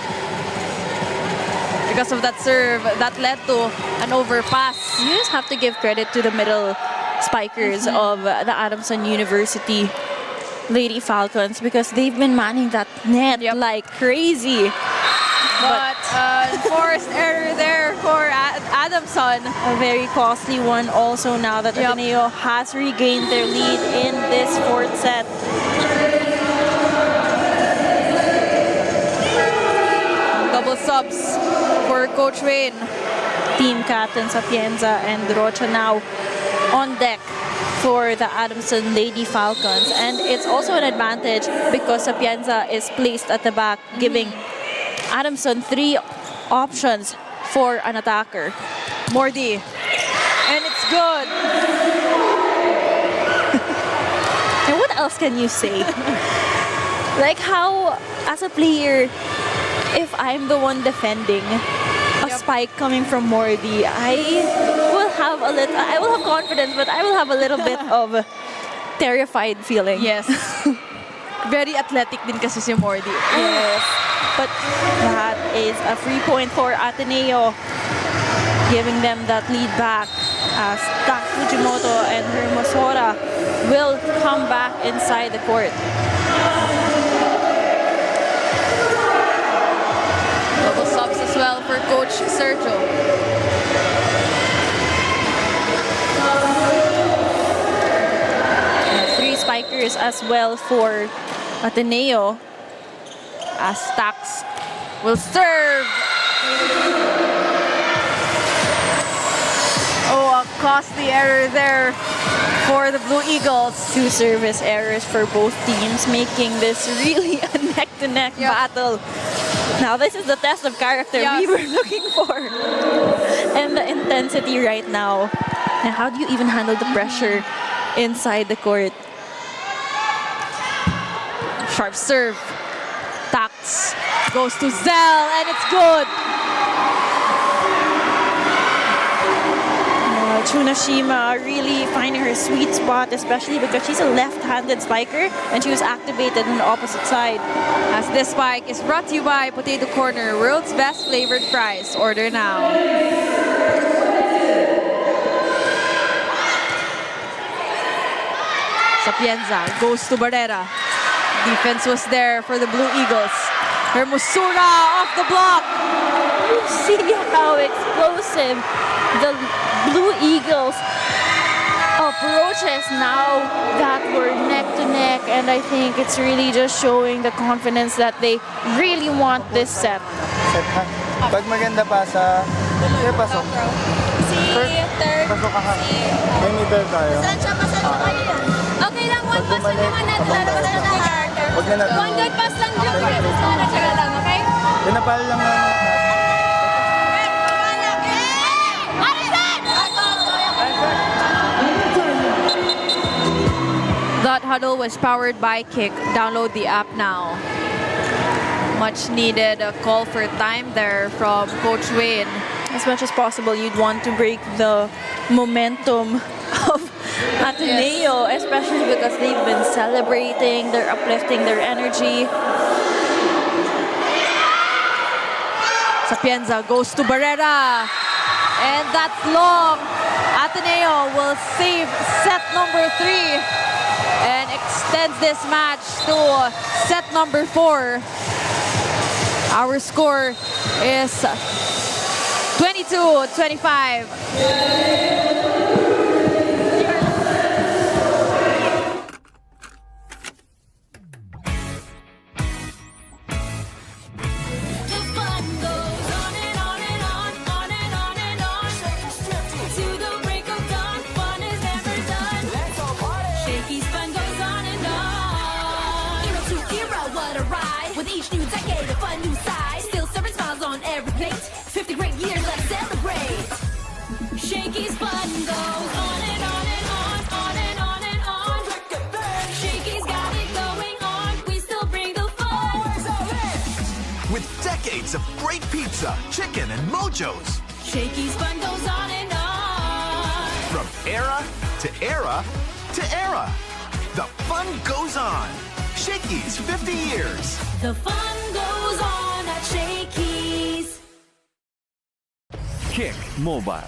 Because of that serve, that led to an overpass. You just have to give credit to the middle spikers of the Adamson University Lady Falcons because they've been manning that net like crazy. But forced error there for Adamson. A very costly one also now that Ateneo has regained their lead in this fourth set. Double subs for Coach Wayne. Team captain Sapienza and Rocha now on deck for the Adamson Lady Falcons. And it's also an advantage because Sapienza is placed at the back, giving Adamson 3 options for an attacker. Mordi. And it's good. And what else can you say? Like how, as a player, if I'm the one defending a spike coming from Mordi, I will have confidence, but I will have a little bit of terrified feeling. Yes. Very athletic din kasi si Mordi. Yes. But that is a free point for Ateneo, giving them that lead back as Tak Fujimoto and Hermosora will come back inside the court. Double subs as well for Coach Sergio. Three spikers as well for Ateneo. As Tax will serve. Oh, a costly error there for the Blue Eagles. 2 service errors for both teams, making this really a neck-to-neck battle. Now, this is the test of character we were looking for. And the intensity right now. And how do you even handle the pressure inside the court? Sharp serve. Tax goes to Zel, and it's good. Tsunashima really finding her sweet spot, especially because she's a left-handed spiker and she was activated on the opposite side. As this spike is brought to you by Potato Corner, world's best flavored fries. Order now. Sapienza goes to Barrera. Defense was there for the Blue Eagles. Hermosura off the block. You see how explosive the Blue Eagles approaches now that we're neck to neck, and I think it's really just showing the confidence that they really want this set. Set ha. Pag maganda pa sa pasok. Third. Pasok ka ha. May middle tayo. Okay lang, one pass lang naman natin. Wag na natin. One good pass lang dyan. Tsaga lang, okay? Pinapal lang na. That huddle was powered by Kick. Download the app now. Much needed a call for time there from Coach Wayne. As much as possible, you'd want to break the momentum of Ateneo, especially because they've been celebrating, they're uplifting their energy. Sapienza goes to Barrera. And that's long. Ateneo will save set number 3 and extends this match to set number 4. Our score is 22-25. Shaky's fun goes on and on and on, on and on and on. Shaky's got it going on, we still bring the fun. With decades of great pizza, chicken, and mojos. Shaky's fun goes on and on. From era to era to era. The fun goes on. Shakey's 50 years. The fun goes on at Shaky's. Kick Mobile.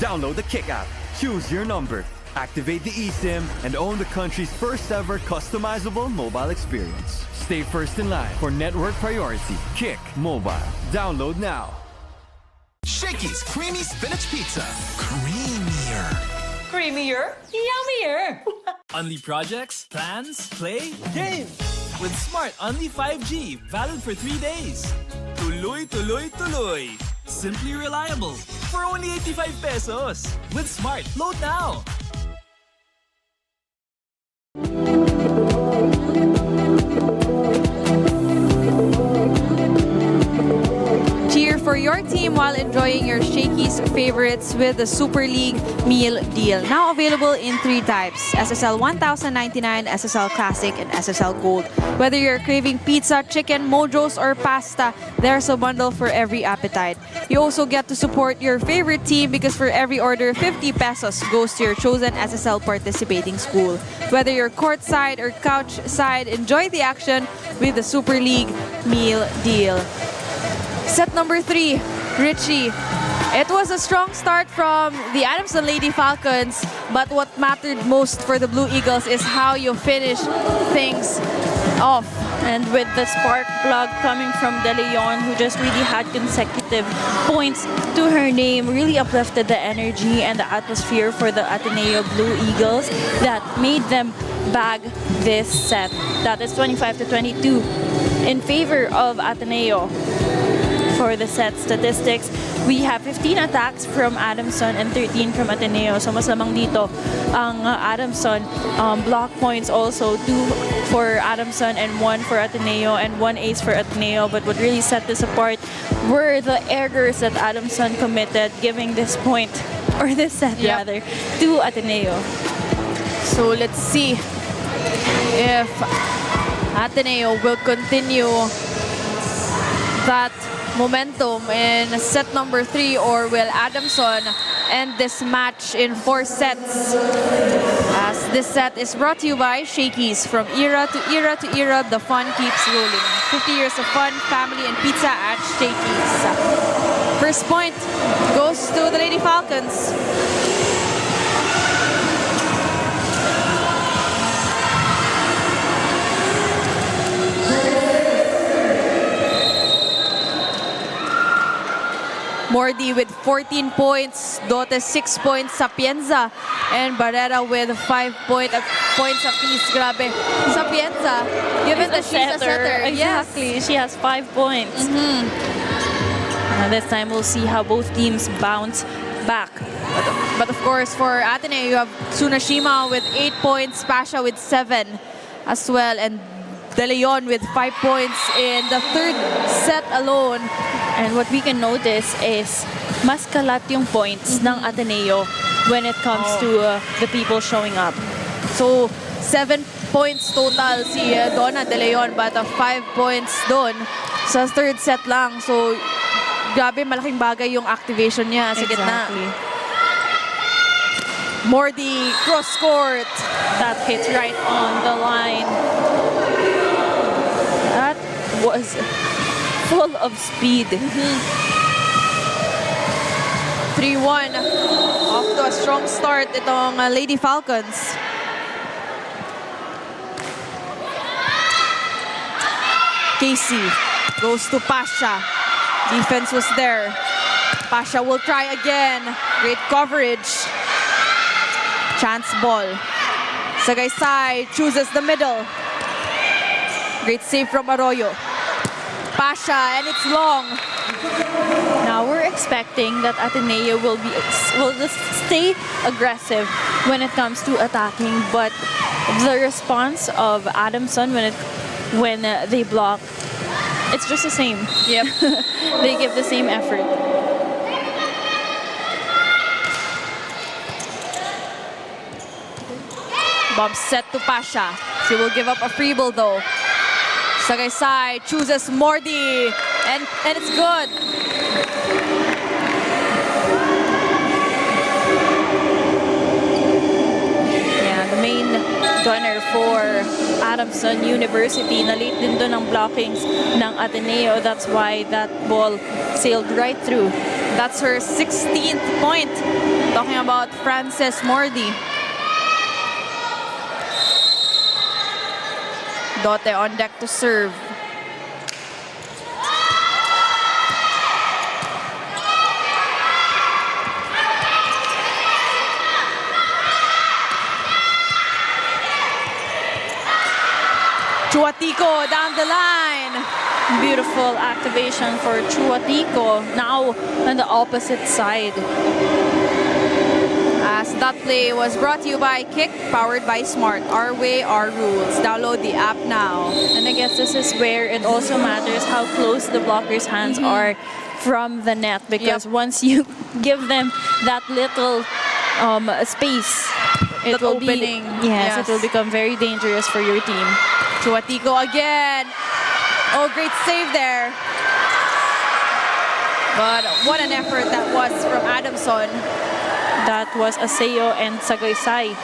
Download the Kick app, choose your number, activate the eSIM, and own the country's first ever customizable mobile experience. Stay first in line for network priority. Kick Mobile. Download now. Shakey's creamy spinach pizza. Creamier. Creamier, yummier. Only projects, plans, play, game. With Smart Only 5G, valid for 3 days. Tuloy, tuloy, tuloy. Simply reliable. For only 85 pesos. With Smart, load now. Cheer for your team while enjoying your Shakey's favorites with the Super League meal deal. Now available in 3 types: SSL 1099, SSL Classic, and SSL Gold. Whether you're craving pizza, chicken, mojos, or pasta, there's a bundle for every appetite. You also get to support your favorite team because for every order, 50 pesos goes to your chosen SSL participating school. Whether you're courtside or couch side, enjoy the action with the Super League meal deal. Set number 3, Richie. It was a strong start from the Adamson Lady Falcons, but what mattered most for the Blue Eagles is how you finish things off. And with the spark plug coming from De Leon, who just really had consecutive points to her name, really uplifted the energy and the atmosphere for the Ateneo Blue Eagles that made them bag this set. That is 25-22 in favor of Ateneo. For the set statistics, we have 15 attacks from Adamson and 13 from Ateneo. So mas lamang dito ang Adamson. Block points also, 2 for Adamson and 1 for Ateneo, and 1 ace for Ateneo. But what really set this apart were the errors that Adamson committed, giving this point, or this set rather, to Ateneo. So let's see if Ateneo will continue that momentum in set number 3, or will Adamson end this match in 4 sets? As this set is brought to you by Shakey's. From era to era to era, the fun keeps rolling. 50 years of fun, family, and pizza at Shakey's. First point goes to the Lady Falcons. Mordi with 14 points, Dote 6 points, Sapienza and Barrera with 5 points apiece. Grabe. Sapienza, given that she's a setter. Exactly. Yes. She has 5 points. This time we'll see how both teams bounce back. But of course, for Ateneo, you have Tsunashima with 8 points, Pasha with 7 as well, and De Leon with 5 points in the third set alone. And what we can notice is mas kalat yung points ng Ateneo when it comes to the people showing up. So, 7 points total si Donna De Leon, but 5 points doon sa third set lang. So, grabe, malaking bagay yung activation niya sa gitna. Mordi, cross court. That hits right on the line. That was full of speed. 3-1. Off to a strong start itong Lady Falcons. Casey goes to Pasha. Defense was there. Pasha will try again. Great coverage. Chance ball. Sagaysay chooses the middle. Great save from Arroyo. Pasha, and it's long. Now we're expecting that Ateneo will just stay aggressive when it comes to attacking, but the response of Adamson when they block, it's just the same. Yep. They give the same effort. Bump set to Pasha. She will give up a free ball though. Sagaysay chooses Mordi, and it's good. Yeah, the main gunner for Adamson University, na late din doon ang blockings ng Ateneo. That's why that ball sailed right through. That's her 16th point. Talking about Frances Mordi. Dote on deck to serve. Chuatico down the line. Beautiful activation for Chuatico. Now on the opposite side. As that play was brought to you by Kick, powered by Smart. Our way, our rules. Download the app now. And I guess this is where it also matters how close the blockers' hands are from the net, because once you give them that little space, it That will opening. it will become very dangerous for your team. Chuatico again. Oh, great save there. But what an effort that was from Adamson. That was Aseo and Sagaysay.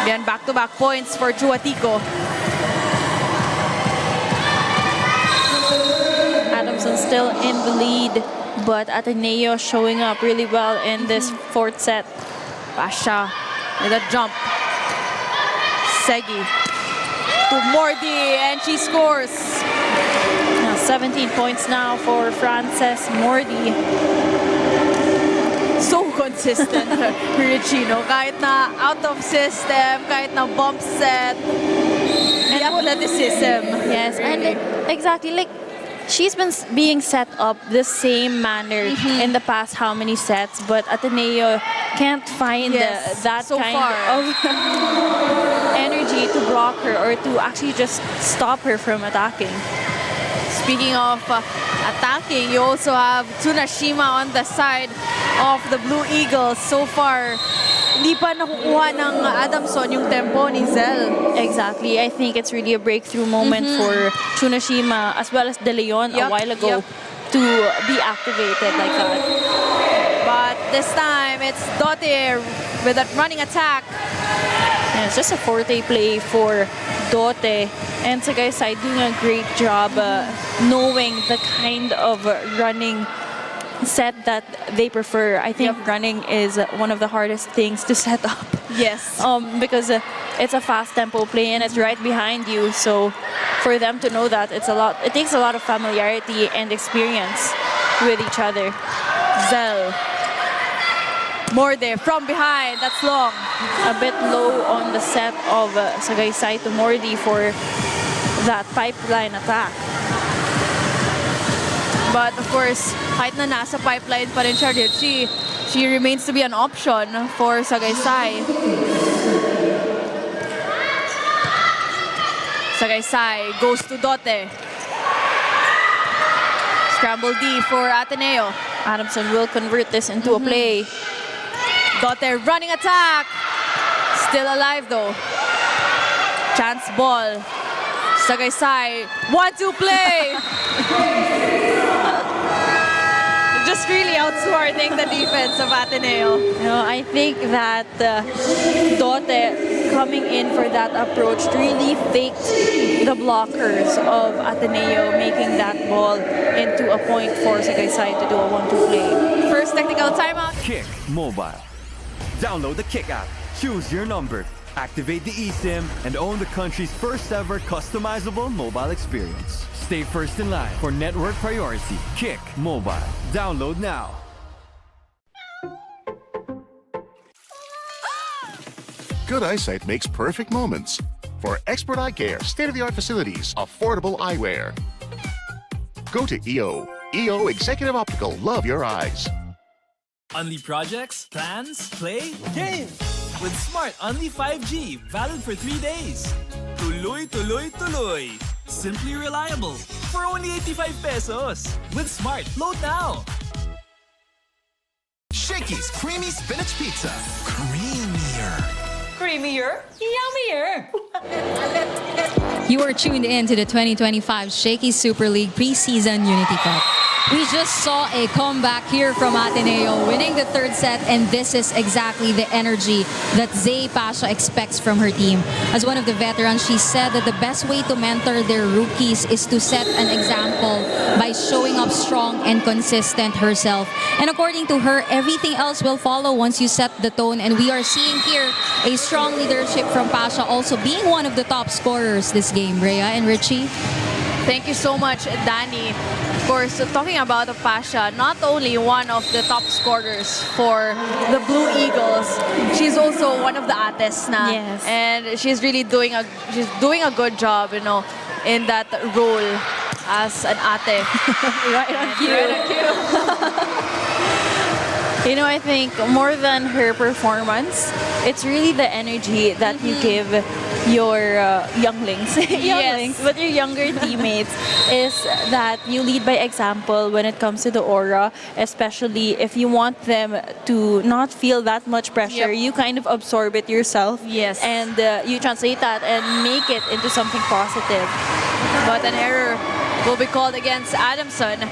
Again, back-to-back points for Chuatico. Adamson still in the lead, but Ateneo showing up really well in this fourth set. Pasha with a jump. Segi to Mordi, and she scores. Now 17 points now for Frances Mordi. So consistent, Richie, no? Kahit na out of system, kahit na bump set, the athleticism. Yes, really. and exactly, like, she's been being set up the same manner in the past how many sets, but Ateneo can't find that so kind far of energy to block her or to actually just stop her from attacking. Speaking of attacking, you also have Tsunashima on the side of the Blue Eagles. So far, hindi pa nakukuha ng Adamson yung tempo ni Zell. Exactly. I think it's really a breakthrough moment for Tsunashima as well as De Leon a while ago to be activated like that. But this time, it's Dote with that running attack. And it's just a forte play for Dote. And Sagaysay doing a great job knowing the kind of running set that they prefer. I think running is one of the hardest things to set up. Yes. Because it's a fast tempo play and it's right behind you. So for them to know that, it takes a lot of familiarity and experience with each other. Zel. Mordi from behind, that's long. A bit low on the set of Sagaysay to Mordi for that pipeline attack. But of course, kahit na nasa pipeline pa rin siya, she remains to be an option for Sagaysay. Sagaysay goes to Dote. Scramble D for Ateneo. Adamson will convert this into a play. Dote running attack. Still alive though. Chance ball. Sagaysay. 1-2 play. Just really outsmarting the defense of Ateneo. I think that Dote coming in for that approach really faked the blockers of Ateneo, making that ball into a point for Sagaysay to do a 1-2 play. First technical timeout. Kick Mobile. Download the Kick app, choose your number, activate the eSIM, and own the country's first ever customizable mobile experience. Stay first in line for network priority. Kick Mobile. Download now. Good eyesight makes perfect moments. For expert eye care, state-of-the-art facilities, affordable eyewear. Go to EO. EO Executive Optical. Love your eyes. Unli projects, plans, play, game! With Smart Unli 5G, valid for 3 days. Tuloy, tuloy, tuloy. Simply reliable. For only 85 pesos. With Smart, load now. Shakey's Creamy Spinach Pizza. Creamier. Creamier, yummier. You are tuned in to the 2025 Shaky Super League Preseason Unity Cup. We just saw a comeback here from Ateneo, winning the third set, and this is exactly the energy that Zay Pasha expects from her team. As one of the veterans, she said that the best way to mentor their rookies is to set an example by showing up strong and consistent herself. And according to her, everything else will follow once you set the tone, and we are seeing here a strong leadership from Pasha, also being one of the top scorers this game. Rhea and Richie? Thank you so much, Danny. Of course, talking about Pasha, not only one of the top scorers for the Blue Eagles, she's also one of the ates na. Yes. And she's really doing a good job, in that role as an ate. Right on cue. Right on cue. I think more than her performance, it's really the energy that you give your younglings, but your younger teammates, is that you lead by example when it comes to the aura, especially if you want them to not feel that much pressure. You kind of absorb it yourself, and you translate that and make it into something positive. But an error will be called against Adamson.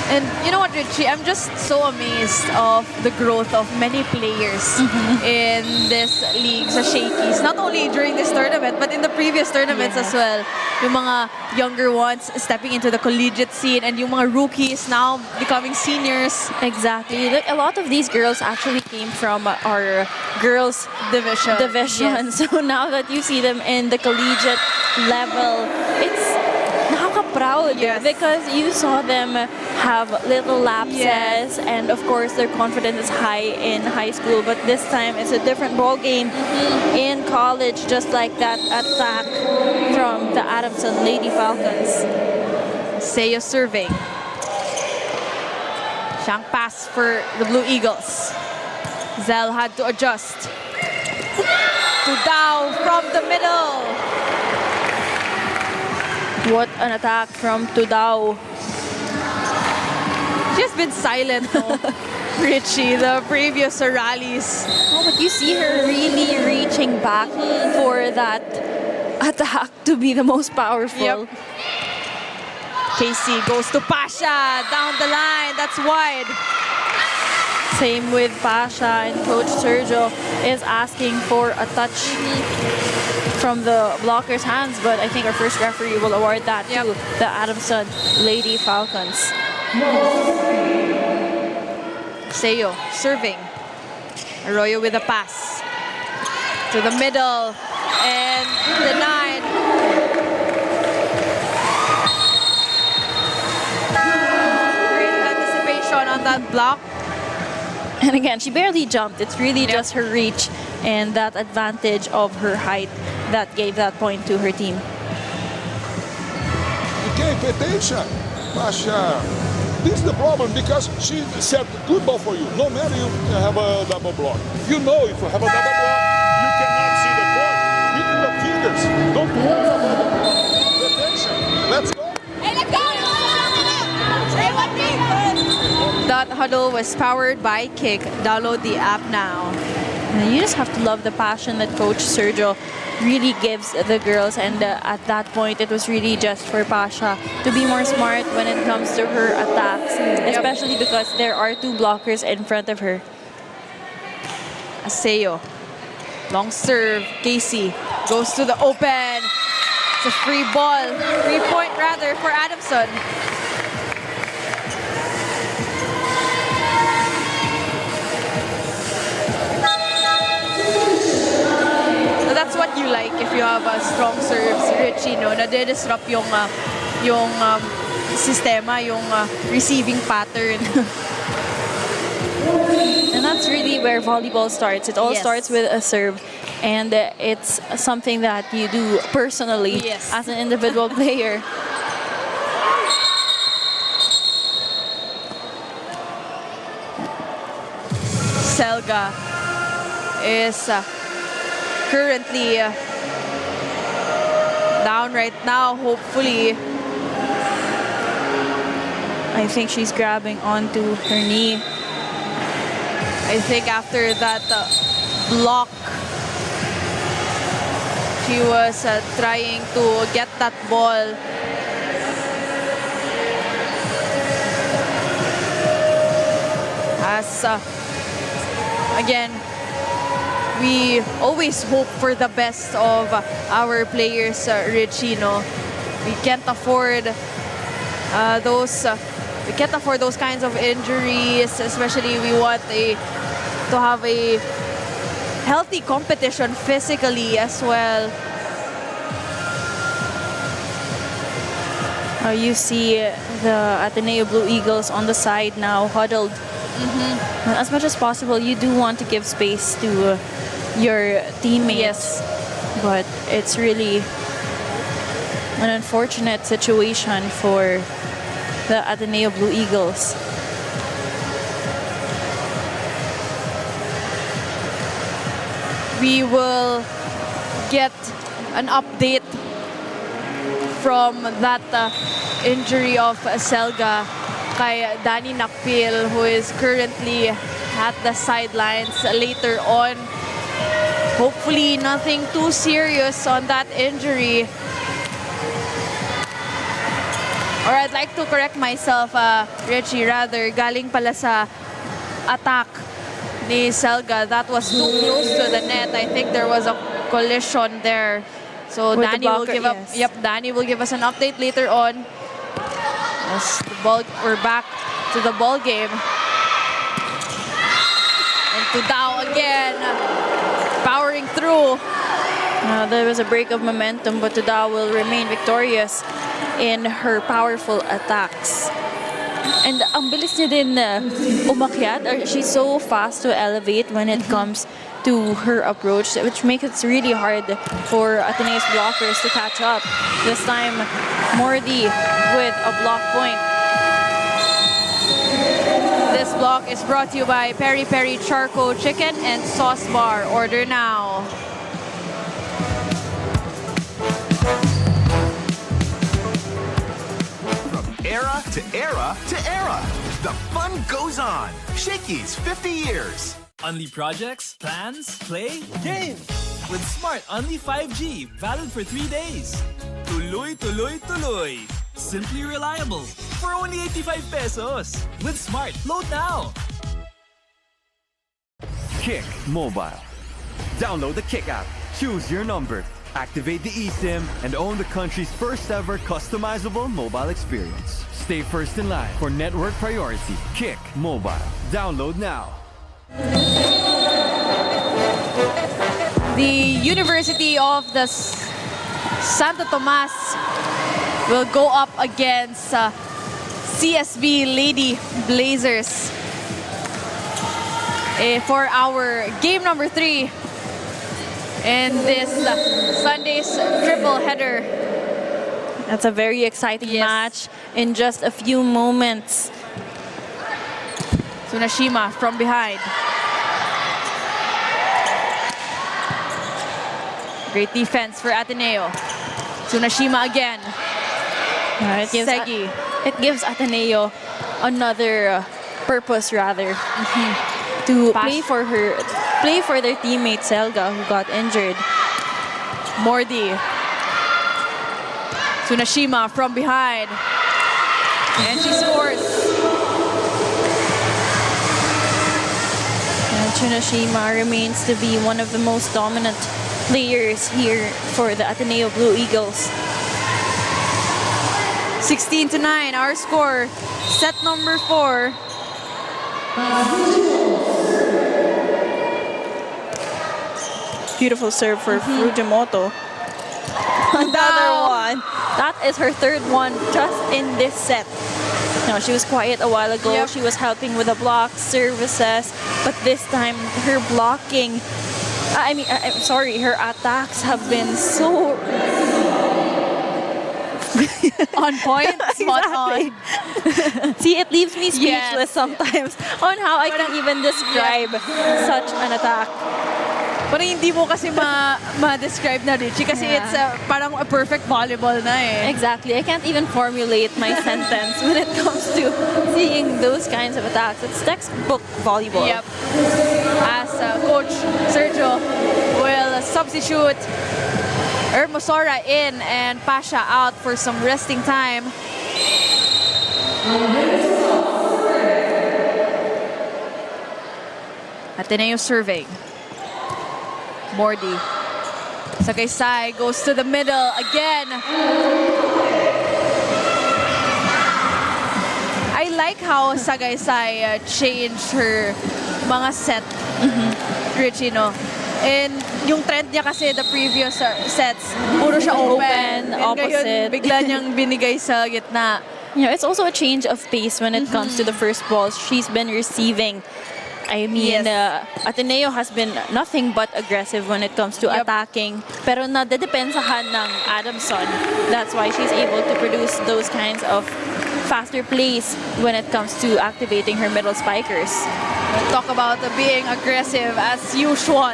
And you know what, Richie? I'm just so amazed of the growth of many players in this league sa Shakies. Not only during this tournament, but in the previous tournaments as well. Yung mga younger ones stepping into the collegiate scene, and yung mga rookies now becoming seniors. Exactly. Like, a lot of these girls actually came from our girls division. Yes. So now that you see them in the collegiate level, it's proud because you saw them have little lapses, and of course their confidence is high in high school, but this time it's a different ball game in college, just like that attack from the Adamson Lady Falcons. Seiya serving. Shank pass for the Blue Eagles. Zel had to adjust. To down from the middle. What an attack from Tudao. She's been silent, though, Richie, the previous rallies. Oh, but you see her really reaching back for that attack to be the most powerful. Casey goes to Pasha, down the line, that's wide. Same with Pasha, and Coach Sergio is asking for a touch from the blocker's hands, but I think our first referee will award that to the Adamson Lady Falcons. Seo serving. Arroyo with a pass. To the middle. and the 9. Great anticipation on that block. And again, she barely jumped. It's really just her reach and that advantage of her height that gave that point to her team. Okay, pay attention. Pasha, this is the problem because she set good ball for you. No matter you have a double block. You know if you have a double block, you cannot see the court. Using the fingers. Don't worry about the block. Pay attention. Let's go. Hey, let's go! Stay one deep! That huddle was powered by Kick. Download the app now. And you just have to love the passion that Coach Sergio really gives the girls. And at that point, it was really just for Pasha to be more smart when it comes to her attacks, especially because there are 2 blockers in front of her. Aseo. Long serve. Casey goes to the open. It's a free ball. 3 point rather for Adamson. So that's what you like if you have strong serves, Richie, no? Nade-disrupt yung sistema, yung receiving pattern. And that's really where volleyball starts. It all starts with a serve. And it's something that you do personally as an individual player. Selga is currently down right now. Hopefully, I think she's grabbing onto her knee. I think after that block, she was trying to get that ball. As again, we always hope for the best of our players, Richie, no? We can't afford we can't afford those kinds of injuries, especially we want to have a healthy competition physically as well. You see the Ateneo Blue Eagles on the side now, huddled. As much as possible, you do want to give space to your teammates. But it's really an unfortunate situation for the Ateneo Blue Eagles. We will get an update from that injury of Selga kay Danny Nakpil, who is currently at the sidelines later on. Hopefully nothing too serious on that injury. Or I'd like to correct myself, Richie, rather, galing pala sa attack ni Selga. That was too close to the net. I think there was a collision there. So With Danny the will blocker, give up. yes. Danny will give us an update later on. As the ball, we're back to the ball game. And Tudao again, powering through. There was a break of momentum, but Tudao will remain victorious in her powerful attacks. And ang bilis niya din umakyat. She's so fast to elevate when it comes to her approach, which makes it really hard for Ateneo's blockers to catch up. This time, Mordi with a block point. This block is brought to you by Peri Peri Charcoal Chicken and Sauce Bar. Order now. Era to era to era. The fun goes on. Shakey's 50 years. Only projects, plans, play, games. With Smart Only 5G, valid for 3 days. Tuloy, tuloy, tuloy. Simply reliable. For only 85 pesos. With Smart, load now. Kick Mobile. Download the Kick app. Choose your number. Activate the eSIM and own the country's first ever customizable mobile experience. Stay first in line for network priority. Kick Mobile. Download now. The University of the Santo Tomas will go up against CSB Lady Blazers for our game number 3 in this Sunday's triple header. That's a very exciting match in just a few moments. Tsunashima from behind. Great defense for Ateneo. Tsunashima again. Segi. It gives Ateneo another purpose, rather, to play for their teammate Selga, who got injured. Mordi. Tsunashima from behind. And she scores. And Tsunashima remains to be one of the most dominant players here for the Ateneo Blue Eagles. 16-9, our score. Set number 4. Beautiful serve for Fujimoto. Another one. That is her third one just in this set. No, she was quiet a while ago. She was helping with the block services, but this time her blocking, I'm sorry, her attacks have been so on point, spot on. See, it leaves me speechless sometimes on how I can even describe such an attack. Parang hindi mo kasi ma-describe na, Richie, kasi it's parang a perfect volleyball na eh. Exactly. I can't even formulate my sentence when it comes to seeing those kinds of attacks. It's textbook volleyball. Yep. As Coach Sergio will substitute Ermosora in and Pasha out for some resting time. Ateneo serving. Mordi. Sagaysay goes to the middle again. I like how Sagaysay changed her mga set. Richie, no? And yung trend niya kasi the previous sets, puro siya open. And opposite. Ngayon, bigla niyang binigay sa gitna. Yeah, it's also a change of pace when it comes to the first balls she's been receiving. I mean, Ateneo has been nothing but aggressive when it comes to attacking. Pero nadedepensahan ng Adamson. That's why she's able to produce those kinds of faster plays when it comes to activating her middle spikers. We'll talk about being aggressive as usual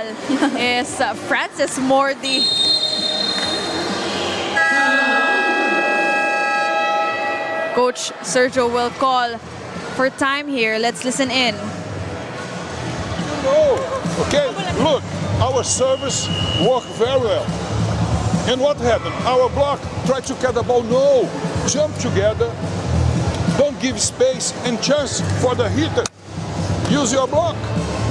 is Francis Mordi. Coach Sergio will call for time here. Let's listen in. No. Okay, look, our service worked very well. And what happened? Our block tried to get the ball. No, jump together. Don't give space and chance for the hitter. Use your block.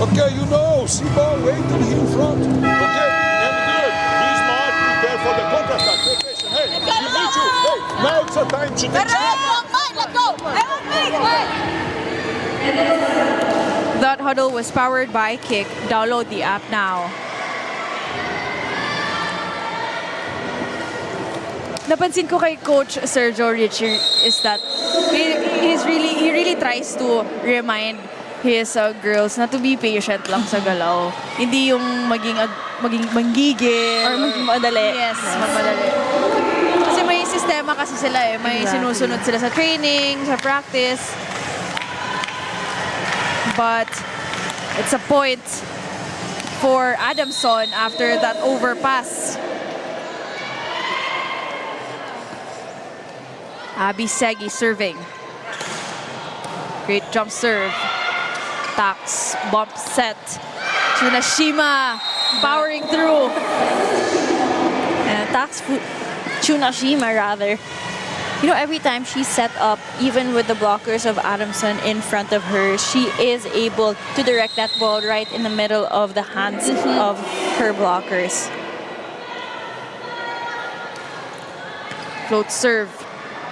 Okay, you know, see ball waiting here in front. Okay, and good. Be smart, prepare for the counter-attack. Pay attention. Hey, you need to. Hey, now it's a time to take Let's go. That huddle was powered by Kick. Download the app now. Napansin ko kay Coach Sergio Richie is that he really tries to remind his girls na to be patient lang sa galaw. Hindi yung maging manggigil or maging madali. Yes, magmadali. Kasi may sistema kasi sila eh. May sinusunod sila sa training, sa practice. But it's a point for Adamson after that overpass. Abby Segi serving. Great jump serve. Tax, bump set. Tsunashima powering through. And Tsunashima rather. You know, every time she's set up, even with the blockers of Adamson in front of her, she is able to direct that ball right in the middle of the hands of her blockers. Float serve.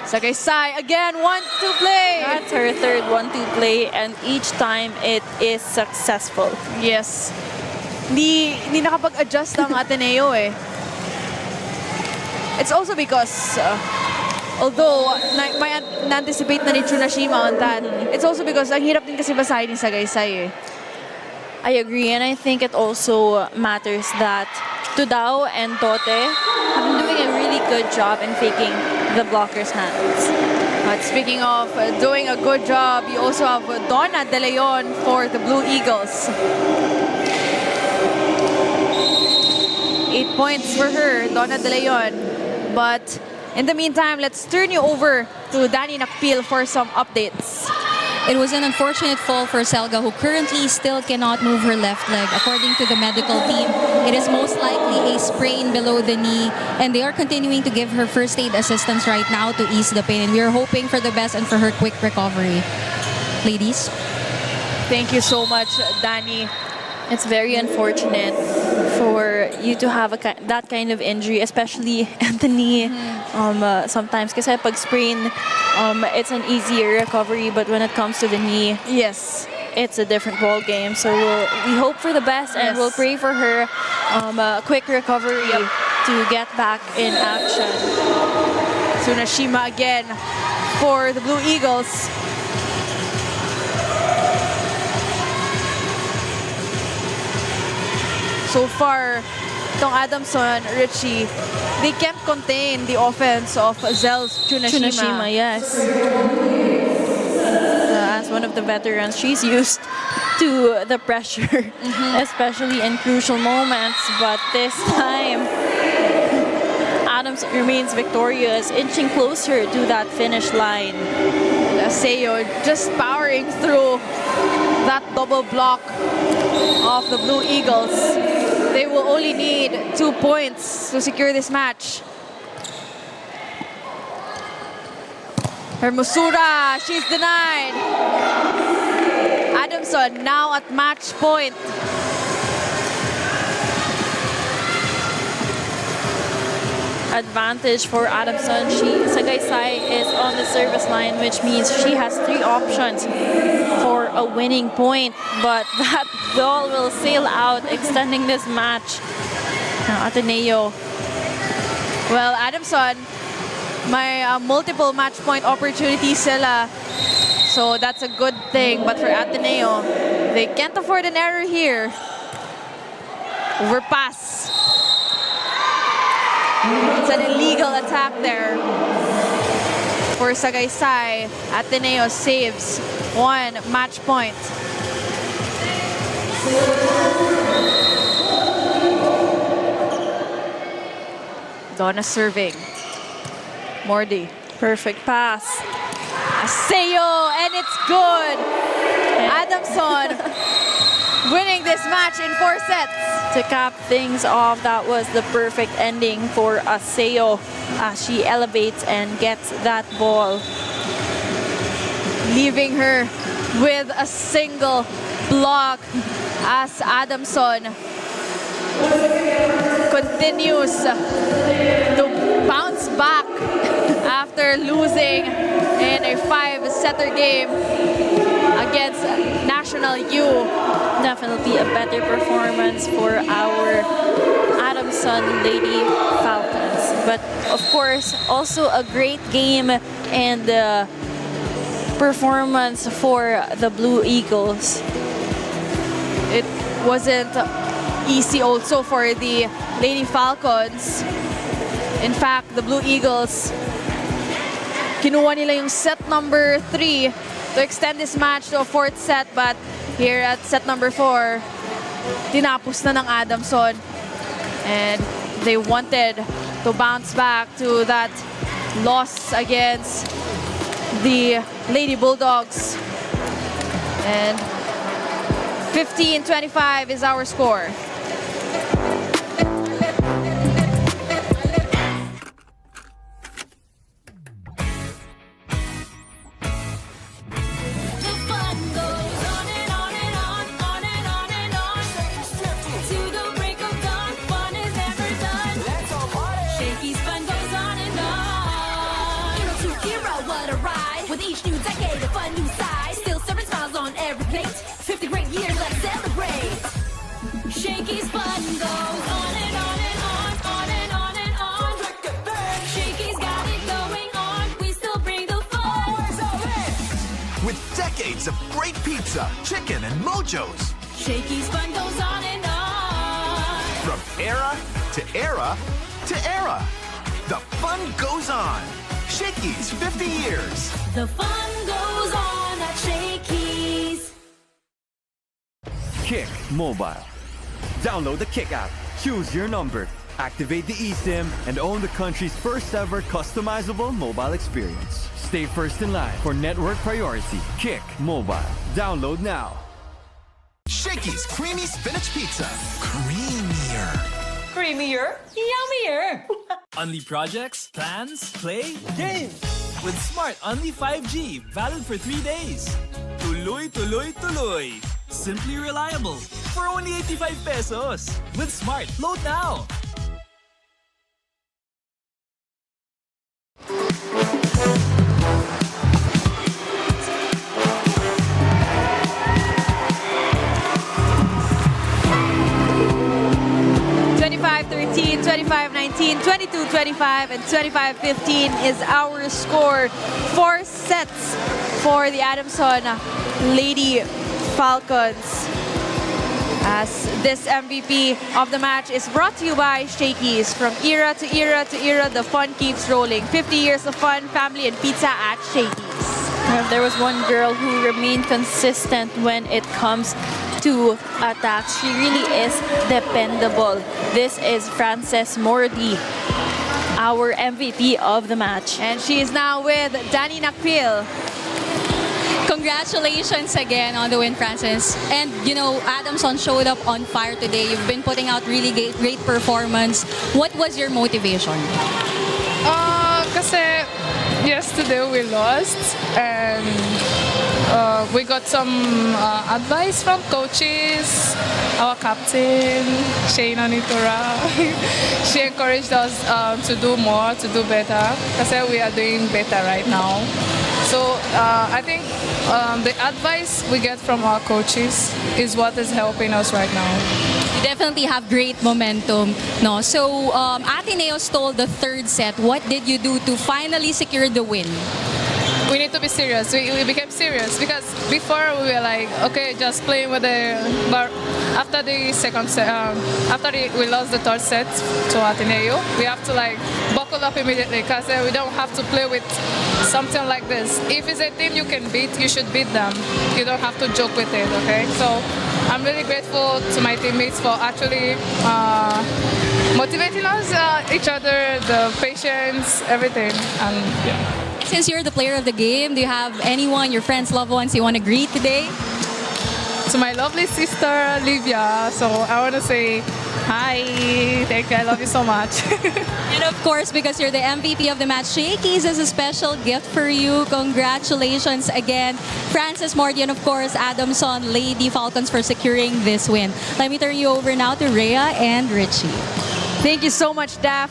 Sagaysay again, 1-2 play. That's her third 1-2 play, and each time it is successful. Yes. hindi nakapag-adjust ang Ateneo eh. It's also because, although may na-anticipate na ni Tsunashima on that, it's also because ang hirap din kasi basahin ni Sagaysay eh. I agree, and I think it also matters that Tudao and Tote have been doing a really good job in faking the blocker's hands. But speaking of doing a good job, you also have Donna De Leon for the Blue Eagles. 8 points for her, Donna De Leon. But in the meantime, let's turn you over to Danny Nakpil for some updates. It was an unfortunate fall for Selga, who currently still cannot move her left leg. According to the medical team, it is most likely a sprain below the knee, and they are continuing to give her first aid assistance right now to ease the pain. And we are hoping for the best and for her quick recovery. Ladies? Thank you so much, Danny. It's very unfortunate for you to have that kind of injury, especially at the knee. Sometimes, kasi pag sprain, it's an easier recovery, but when it comes to the knee, yes, it's a different ball game. So we hope for the best, and we'll pray for her quick recovery to get back in action. Tsunashima again for the Blue Eagles. So far, itong Adamson, Richie, they can't contain the offense of Zel's Tsunashima. Yes. As one of the veterans, she's used to the pressure, especially in crucial moments. But this time, Adams remains victorious, inching closer to that finish line. Aseo just powering through that double block of the Blue Eagles. They will only need 2 points to secure this match. Hermosura, she's denied. Adamson now at match point. Advantage for Adamson. Sagaysay is on the service line, which means she has 3 options for a winning point. But that ball will sail out, extending this match. Now, Ateneo. Well, Adamson, may multiple match point opportunities sila. So that's a good thing. But for Ateneo, they can't afford an error here. Overpass. It's an illegal attack there for Sagaysay. Ateneo saves 1 match point. Donna serving. Mordi. Perfect pass. Aseo, and it's good. Adamson winning this match in 4 sets. To cap things off, that was the perfect ending for Aseo as she elevates and gets that ball, leaving her with a single block as Adamson continues to bounce back after losing in a 5-setter game against National U. Definitely a better performance for our Adamson Lady Falcons. But of course, also a great game and performance for the Blue Eagles. It wasn't easy also for the Lady Falcons. In fact, the Blue Eagles, kinuha nila yung set number 3 to extend this match to a 4th set, but here at set number 4, tinapos na ng Adamson. And they wanted to bounce back to that loss against the Lady Bulldogs. And 15-25 is our score. Shaky's with decades of great pizza, chicken, and mojos. Shakey's fun goes on and on. From era to era to era, the fun goes on. Shakey's 50 years. The fun goes on at Shakey's. Kick Mobile. Download the Kick app, choose your number, activate the eSIM, and own the country's first ever customizable mobile experience. Stay first in line for network priority. Kick Mobile. Download now. Shakey's creamy spinach pizza. Creamier. Creamier, yummier. Only projects, plans, play, games. With Smart Only 5G, valid for 3 days. Tuloy, tuloy, tuloy. Simply reliable. For only 85 pesos. With Smart, load now. $25-13, $25-19, $22-25, and $25-15 is our score. 4 sets for the Adamson Lady Falcons. As this MVP of the match is brought to you by Shakey's. From era to era to era, the fun keeps rolling. 50 years of fun, family, and pizza at Shakey's. If there was one girl who remained consistent when it comes to attacks, she really is dependable. This is Frances Mordi, our MVP of the match. And she is now with Danny Nakpil. Congratulations again on the win, Francis. And you know, Adamson showed up on fire today. You've been putting out really great performance. What was your motivation? Kasi yesterday we lost and we got some advice from coaches, our captain, Shane Onitora. She encouraged us to do more, to do better. Kasi we are doing better right now. So I think the advice we get from our coaches is what is helping us right now. You definitely have great momentum, no? So Ateneo stole the third set. What did you do to finally secure the win? We need to be serious. We became serious because before we were like, okay, just playing with the. But after the second set, we lost the third set to Ateneo, we have to like buckle up immediately because we don't have to play with something like this. If it's a team you can beat, you should beat them. You don't have to joke with it, okay? So I'm really grateful to my teammates for actually motivating us, each other, the patience, everything, and yeah. Since you're the player of the game, do you have anyone, your friends, loved ones you want to greet today? To my lovely sister, Livia. So I want to say hi, thank you, I love you so much. And of course, because you're the MVP of the match, Shakey's is a special gift for you. Congratulations again, Frances Mordi, and of course, Adamson Lady Falcons for securing this win. Let me turn you over now to Rhea and Richie. Thank you so much, Daph,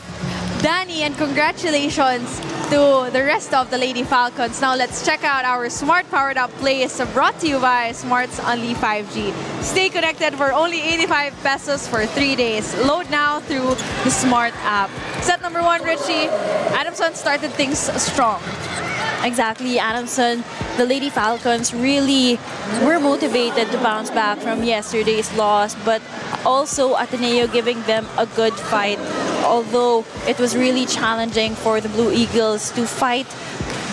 Danny, and congratulations to the rest of the Lady Falcons. Now let's check out our Smart Powered Up plays brought to you by Smart's Only 5G. Stay connected for only 85 pesos for 3 days. Load now through the Smart app. Set number 1, Richie. Adamson started things strong. Exactly, Adamson, the Lady Falcons really were motivated to bounce back from yesterday's loss, but also Ateneo giving them a good fight. Although it was really challenging for the Blue Eagles to fight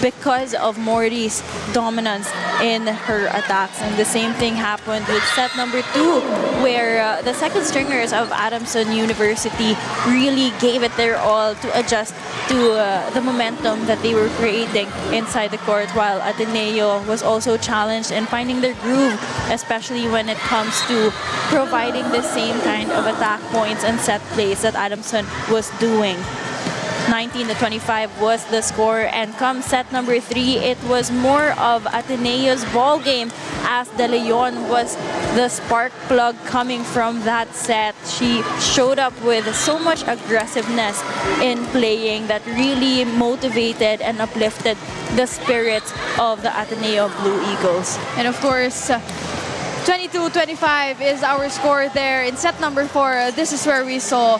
because of Mordi's dominance in her attacks. And the same thing happened with set number 2, where the second stringers of Adamson University really gave it their all to adjust to the momentum that they were creating inside the court, while Ateneo was also challenged in finding their groove, especially when it comes to providing the same kind of attack points and set plays that Adamson was doing. 19-25 was the score, and come set number 3, it was more of Ateneo's ball game, as De Leon was the spark plug coming from that set. She showed up with so much aggressiveness in playing that really motivated and uplifted the spirits of the Ateneo Blue Eagles. And of course, 22-25 is our score there. In set number 4, this is where we saw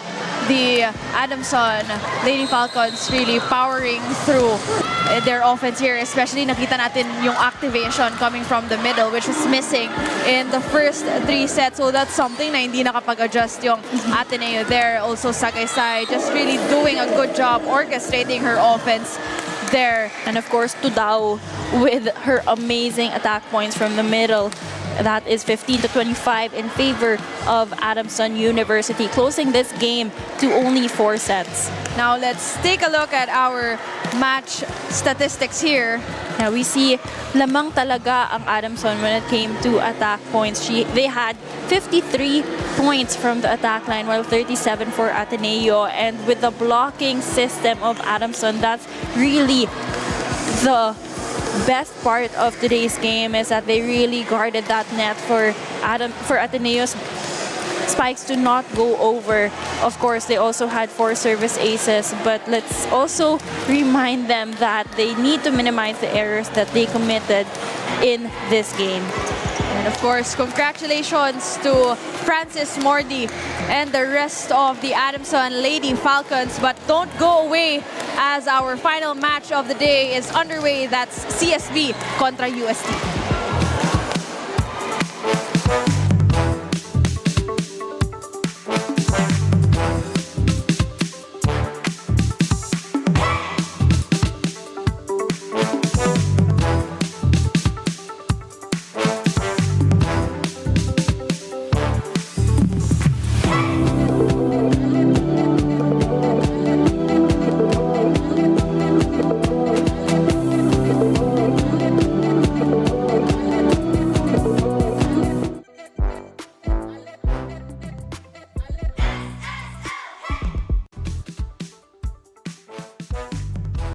the Adamson Lady Falcons really powering through. their offense here. Especially nakita natin yung activation coming from the middle, which was missing in the first 3 sets. So that's something na hindi nakapag-adjust yung Ateneo there. Also Sagaysay just really doing a good job orchestrating her offense there. And of course, Tudao with her amazing attack points from the middle. That is 15-25 in favor of Adamson University, closing this game to only 4 sets. Now let's take a look at our match statistics here. Now we see lamang talaga ang Adamson when it came to attack points. They had 53 points from the attack line while 37 for Ateneo. And with the blocking system of Adamson, that's really the best part of today's game, is that they really guarded that net for Ateneo's spikes to not go over. Of course, they also had 4 service aces, but let's also remind them that they need to minimize the errors that they committed in this game. And of course, congratulations to Francis Mordi and the rest of the Adamson Lady Falcons. But don't go away, as our final match of the day is underway. That's CSB contra UST.